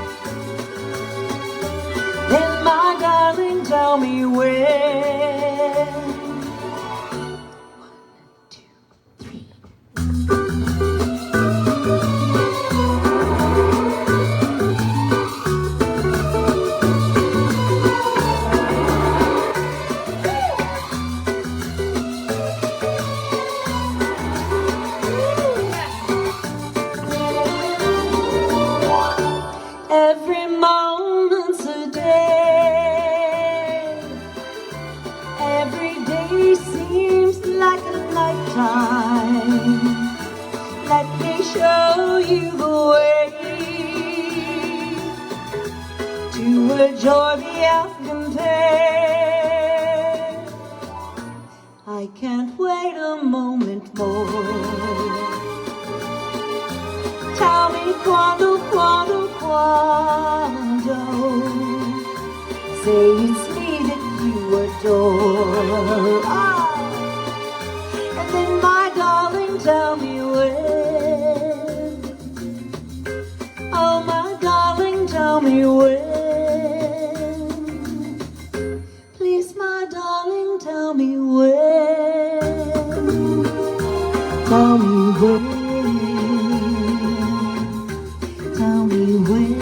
Then my darling, tell me when. Every moment's a day. Every day seems like a lifetime. Let me show you the way to a joy beyond compare. I can't wait a moment more. Tell me quando, quando, quando. Say it's me that you adore. Ah. And then my darling, tell me when. Oh, my darling, tell me when. Please, my darling, tell me when. Tell me when. Tell me when.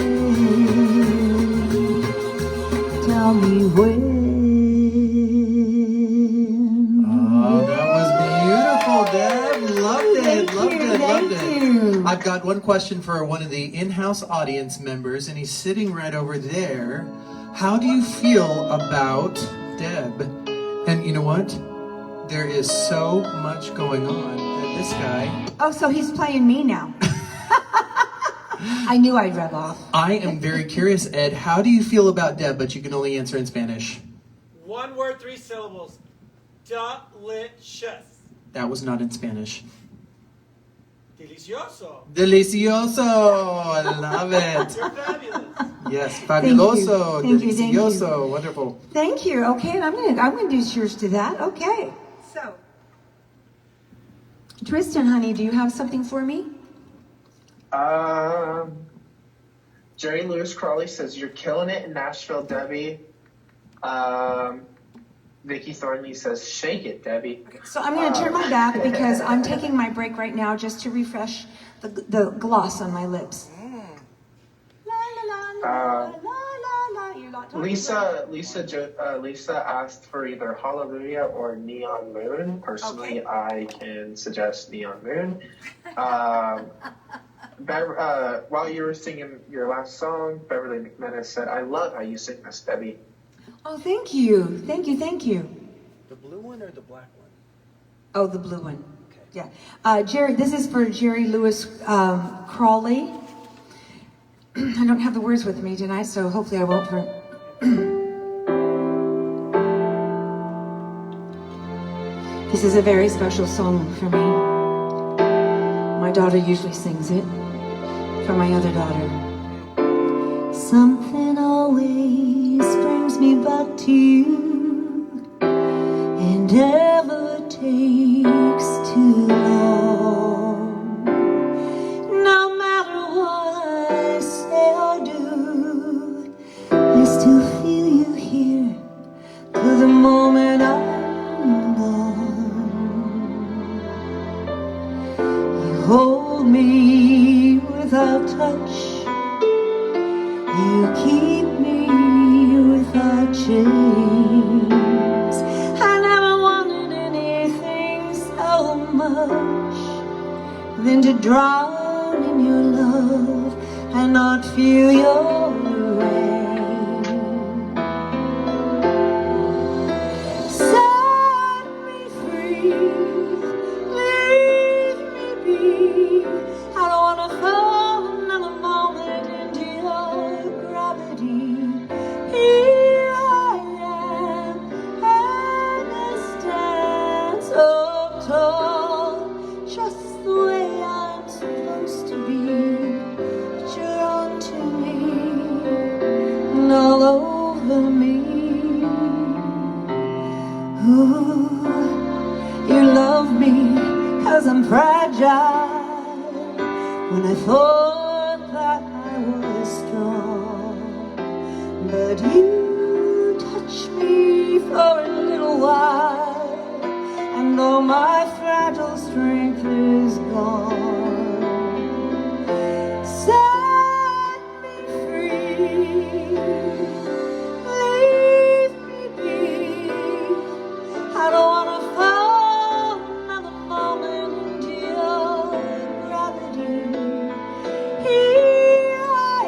Tell me when. Oh, that was beautiful, Deb. Loved it, loved it, loved it. I've got one question for one of the in-house audience members, and he's sitting right over there. How do you feel about Deb? And you know what? There is so much going on that this guy... Oh, so he's playing me now. I knew I'd rub off. I am very curious, Ed. How do you feel about Deb? But you can only answer in Spanish. One word, 3 syllables. Delicious. That was not in Spanish. Delicioso. Delicioso. I love it. You're fabulous. Yes, fabuloso. Thank you, thank you. Delicioso. Wonderful. Thank you. Okay, and I'm gonna do cheers to that. Okay. So, Tristan, honey, do you have something for me? Jerry Lewis Crawley says you're killing it in Nashville, Debbie. Vicky Thornley says shake it, Debbie. So I'm going to turn my back because I'm taking my break right now just to refresh the gloss on my lips. La, la, la, la, la, la, la. You're not talking Lisa asked for either Hallelujah or Neon Moon. Personally, Okay. I can suggest Neon Moon. While you were singing your last song, Beverly McManus said, "I love how you sing this, Debbie." Oh, thank you. Thank you, thank you. The blue one or the black one? Oh, the blue one. Okay. Yeah. Jerry, this is for Jerry Lewis Crawley. I don't have the words with me tonight, so hopefully I won't. This is a very special song for me. My daughter usually sings it for my other daughter. Something always brings me back to you, and never takes too long. No matter what I say or do, I still feel you here till the moment I'm gone. You hold me without touch. You keep me without chains. I never wanted anything so much than to drown in your love and all not feel your rain. Set me free, leave me be. I don't wanna fall another moment into your gravity. Here I am, and I stand so tall, just the way I'm supposed to be. But you're onto me, and all over me. Ooh, you love me 'cause I'm fragile, when I thought that I was strong. But you touch me for a little while, and all my fragile strength is gone. Set me free, leave me be. I don't wanna fall another moment into your gravity. Here I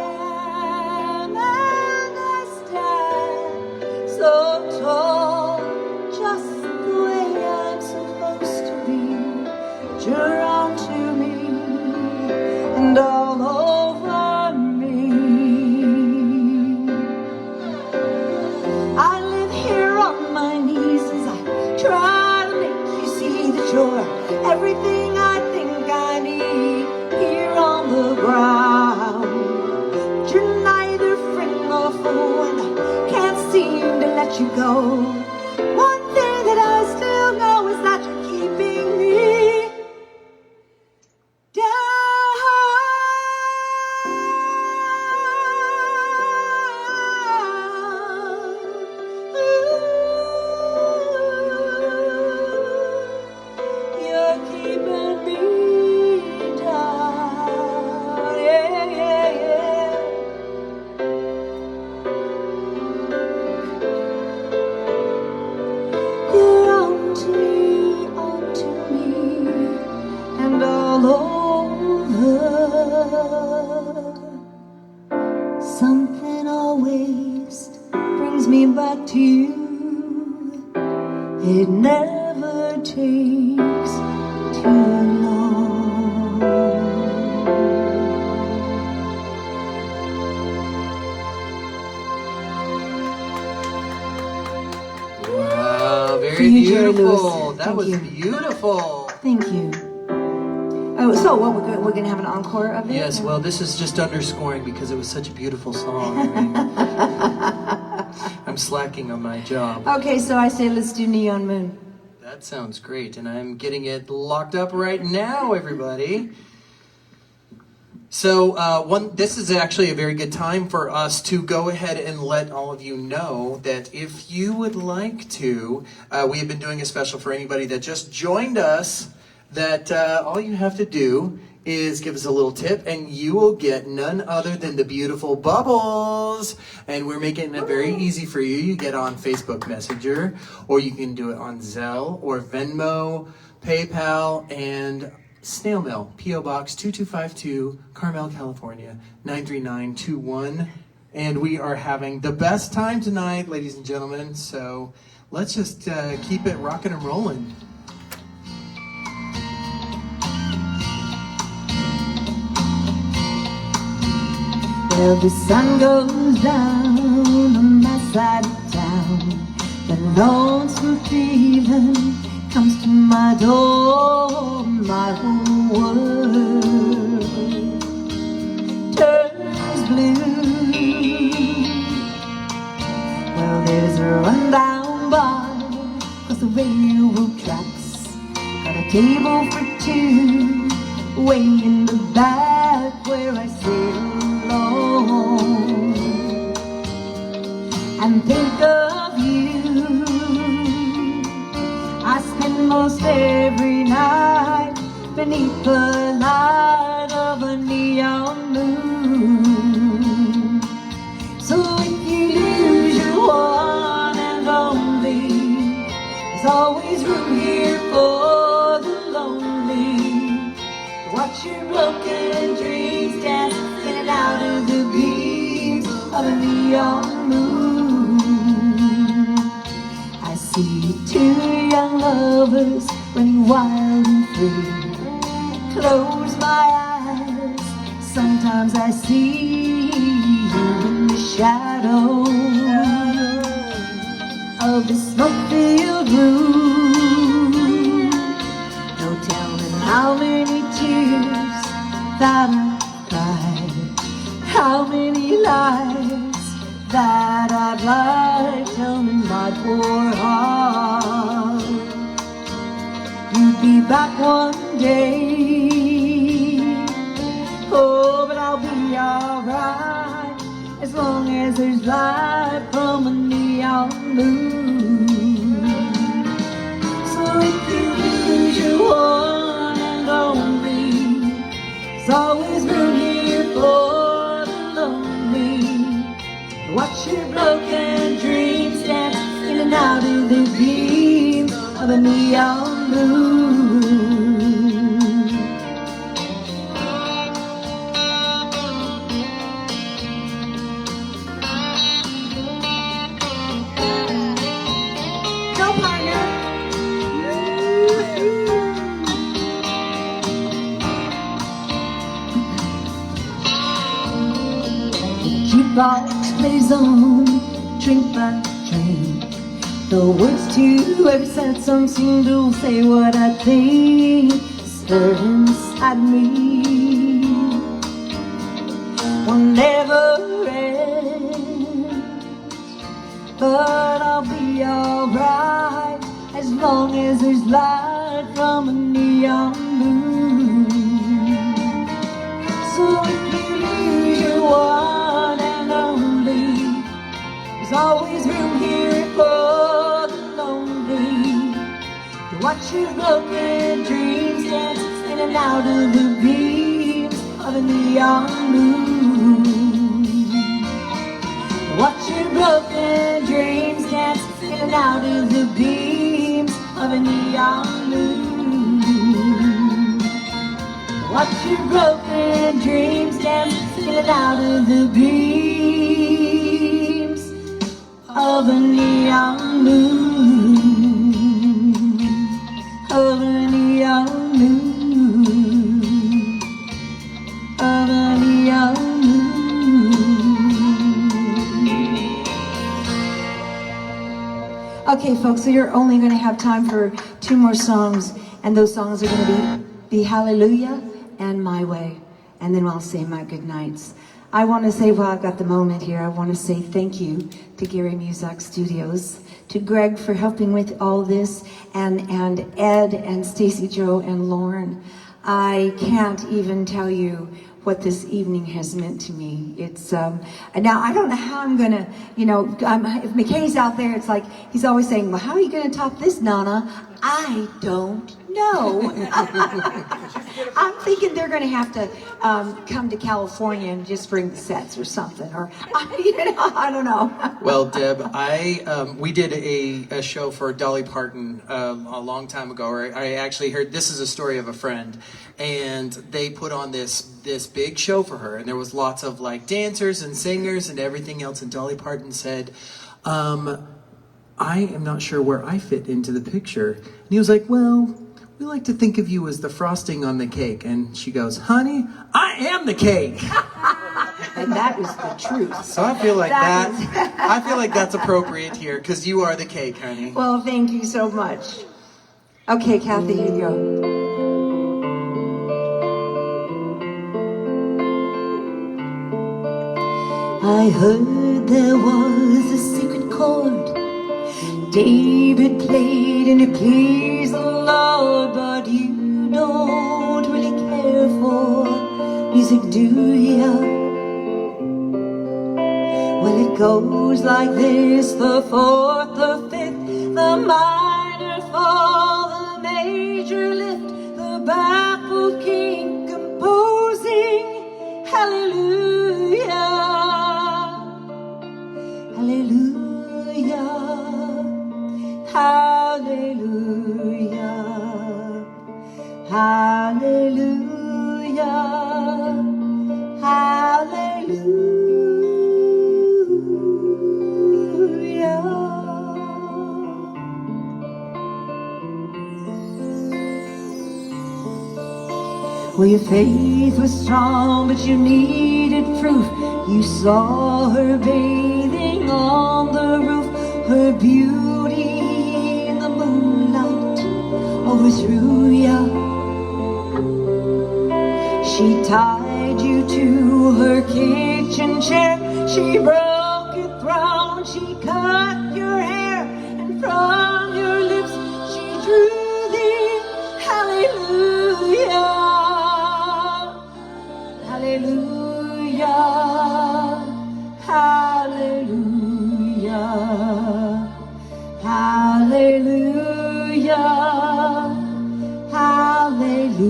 am, and I stand so tall, just the way I'm supposed to be. You're onto me, and all over me. I live here on my knees as I try to make you see that you're everything I think I need here on the ground. But you're neither friend nor foe, and I can't seem to let you go. One thing that I still know is that you're keeping me you're keeping me down, yeah, yeah, yeah. You're onto me, and all over. Something always brings me back to you. It never takes too long. Wow, very Thank you, Jerry beautiful. Lewis. That Thank was you. beautiful. Thank you. Oh, so what, we're gonna have an encore of it? Yes, well, this is just underscoring because it was such a beautiful song. I mean, I'm slacking on my job. Okay, so I say let's do Neon Moon. That sounds great, and I'm getting it locked up right now, everybody. So this is actually a very good time for us to go ahead and let all of you know that if you would like to, we have been doing a special for anybody that just joined us, that all you have to do is give us a little tip and you will get none other than the beautiful Bubbles. And we're making it very easy for you. You get on Facebook Messenger, or you can do it on Zelle or Venmo, PayPal, and Snail Mail, P.O. Box 2252, Carmel, California, 93921. And we are having the best time tonight, ladies and gentlemen. So let's just keep it rocking and rolling. Well, the sun goes down on my side of town. The lonesome feeling comes to my door. My whole world turns blue. Well, there's a rundown bar across the railroad tracks. Got a table for two way in the back where I sit alone and think of you. I spend most every night beneath the light of a neon moon. So if you lose your one and only, there's always room here for the lonely. Watch your broken dreams dance in and out of the neon moon. I see two young lovers running wild and free. Close my eyes, sometimes I see you in the shadow of the smoke-filled room. No telling how many tears that I cried, how many lies that I've lied. Tell me, my poor heart, you'd be back one day. Oh, but I'll be alright as long as there's light from a neon moon. So if you lose your one and only, there's always room here for the lonely. Watch your broken dreams dance in and out of the beams of a neon moon. Go, partner! The jukebox plays on, drink by drink. The words to every sad song seem to say what I think. Stirred inside me will never end, but I'll be alright as long as there's light from a neon moon. So if you lose your one and only, there's always room here for the lonely. To watch your broken dreams dance in and out of the beams of a neon moon. To watch your broken dreams dance in and out of the beams of a neon moon. To watch your broken dreams dance in and out of the beams of a neon moon, of a neon moon, of a neon moon. Okay, folks, so you're only going to have time for 2 more songs, and those songs are going to be Hallelujah and My Way, and then I'll say my good nights. I want to say, while I've got the moment here, I want to say thank you to Gary Muzak Studios, to Greg for helping with all this, and Ed and Stacy Joe and Lauren. I can't even tell you what this evening has meant to me. It's now I don't know how I'm gonna, if McKay's out there, it's like he's always saying, well, how are you gonna top this, Nana? I don't know. I'm thinking they're going to have to come to California and just bring the sets or something, or I don't know. Well, Deb, we did a show for Dolly Parton a long time ago. Where I actually heard, this is a story of a friend, and they put on this big show for her, and there was lots of like dancers and singers and everything else. And Dolly Parton said, "I am not sure where I fit into the picture." And he was like, "Well, we like to think of you as the frosting on the cake." And she goes, "Honey, I am the cake." And that is the truth. So I feel like I feel like that's appropriate here, because you are the cake, honey. Well, thank you so much. Okay, Kathy, you go. I heard there was a secret chord David played and it pleased the Lord, but you don't really care for music, do ya? Well, it goes like this: the fourth, the fifth, the minor fall, the major lift, the baffled king composing hallelujah, hallelujah, hallelujah, hallelujah, hallelujah. Well, your faith was strong, but you needed proof. You saw her bathing on the roof, her beauty in the moonlight overthrew ya. She tied you to her kitchen chair, she broke your throne, she cut your hair, and from your lips she drew the hallelujah. Hallelujah, hallelujah, hallelujah, hallelujah.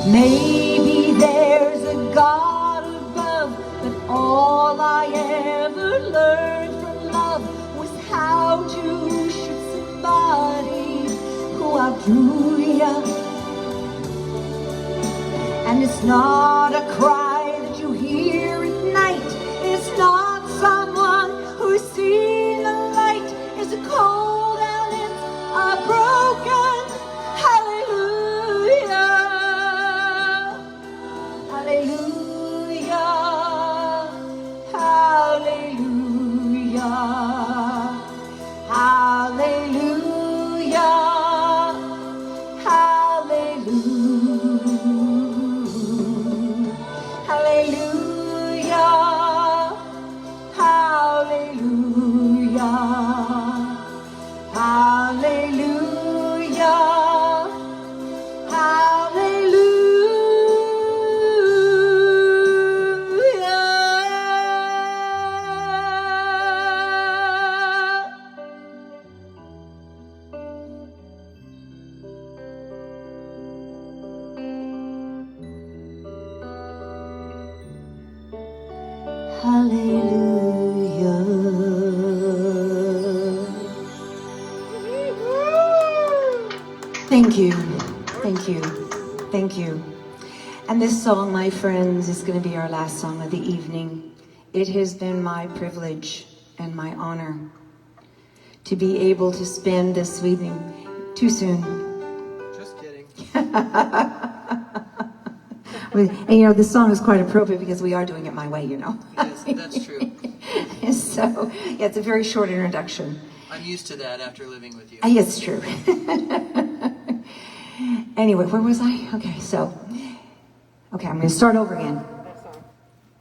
Maybe there's a God above, but all I ever learned from love was how to shoot somebody who outdrew ya. And it's not a cry that you hear at night, it's not someone who's seen the light, it's a cold and it's a broken hallelujah. Hallelujah, hallelujah, hallelujah, hallelujah, hallelujah, hallelujah, hallelujah, hallelujah. Hallelujah. Thank you, thank you, thank you. And this song, my friends, is going to be our last song of the evening. It has been my privilege and my honor to be able to spend this evening. Too soon. Just kidding. And you know, this song is quite appropriate because we are doing it my way, you know. Yes, that's true. So, yeah, it's a very short introduction. I'm used to that after living with you. It's true. Anyway, where was I? Okay, I'm going to start over again.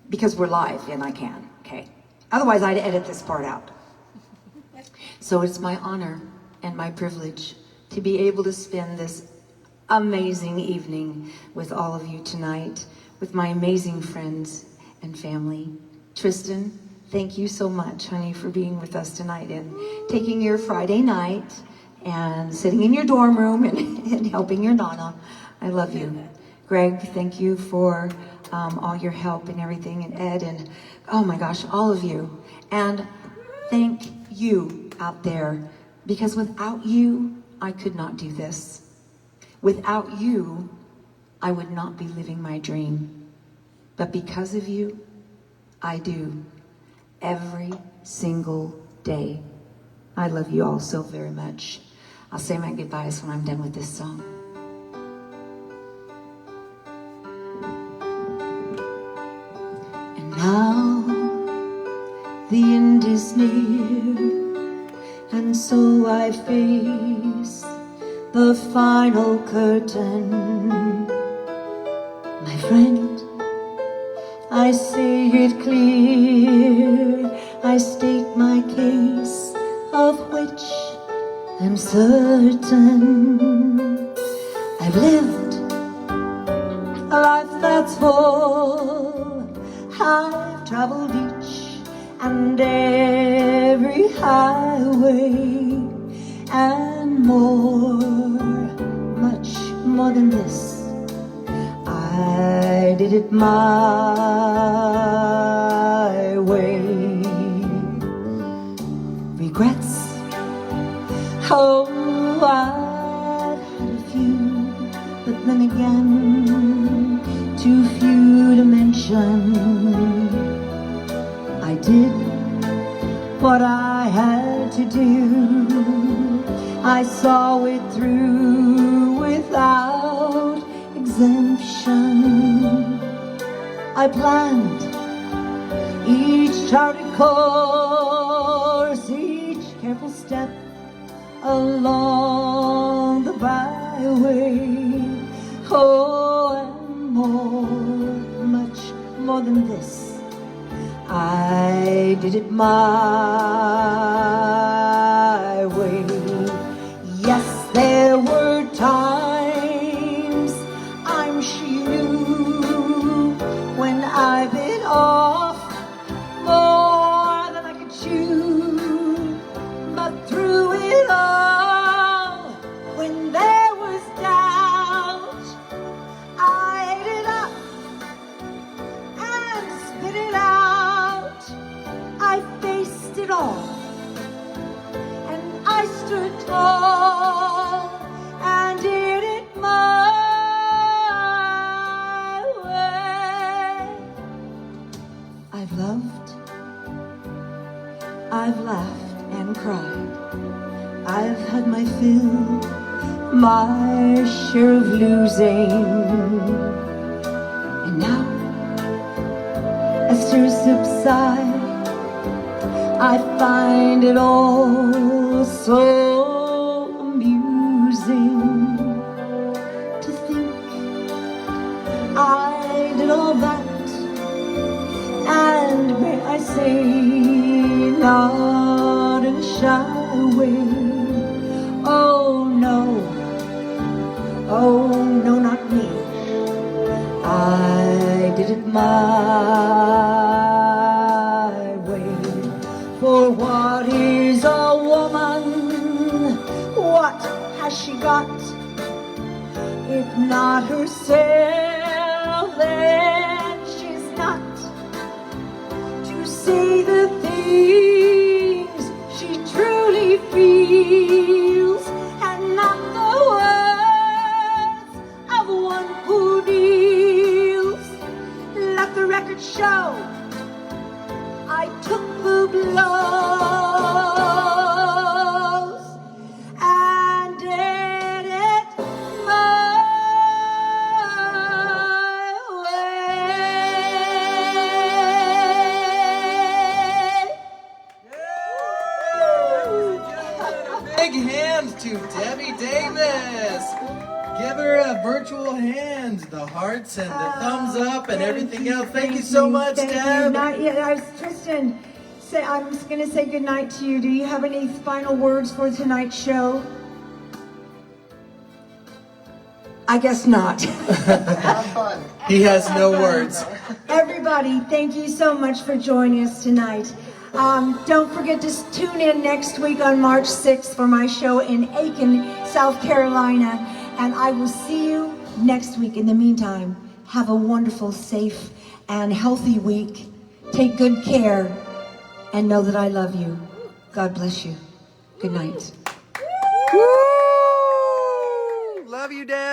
Because we're live and I can, okay? Otherwise, I'd edit this part out. So it's my honor and my privilege to be able to spend this amazing evening with all of you tonight, with my amazing friends and family. Tristan, thank you so much, honey, for being with us tonight and taking your Friday night and sitting in your dorm room and helping your Nana. I love you. Greg, thank you for all your help and everything, and Ed, and oh my gosh, all of you. And thank you out there, because without you, I could not do this. Without you, I would not be living my dream. But because of you, I do. Every single day. I love you all so very much. I'll say my goodbyes when I'm done with this song. And now the end is near, and so I face the final curtain. My friend, I say it clear, I state my case, of which I'm certain. I've lived a life that's full, I've traveled each and every highway, and more, much more than this. I did it my way. Regrets? Oh, then again, too few to mention. I did what I had to do. I saw it through without exemption. I planned each charted course, each careful step along the byway. Oh, and more, much more than this, I did it my way. Yes, there were times, I'm sure you knew, when I bit off more than I could chew. But through it all, when there was doubt, I ate it up and spit it out. I faced it all, and I stood tall and did it my way. I've loved, I've laughed and cried, I've had my fill, my share of losing. And now, as tears subside, I find it all so amusing to think I did all that, and may I say, not in a shy way. Oh no, not me. I did it my way. For what is a woman? What has she got? If not herself, then she's not to say the things she truly feels, and not the words of one who deals. Let the record show I took the blows and did it my way. Big hand to Debbie Davis. Give her a virtual hand. The hearts and the thumbs up and everything else. Thank you so much, Thank Deb. you. I was Tristan. I'm just going to say goodnight to you. Do you have any final words for tonight's show? I guess not. Have fun. He has no words. Everybody, thank you so much for joining us tonight. Don't forget to tune in next week on March 6th for my show in Aiken, South Carolina. And I will see you next week. In the meantime, have a wonderful, safe, and healthy week. Take good care and know that I love you. God bless you. Good night. Love you, Deb.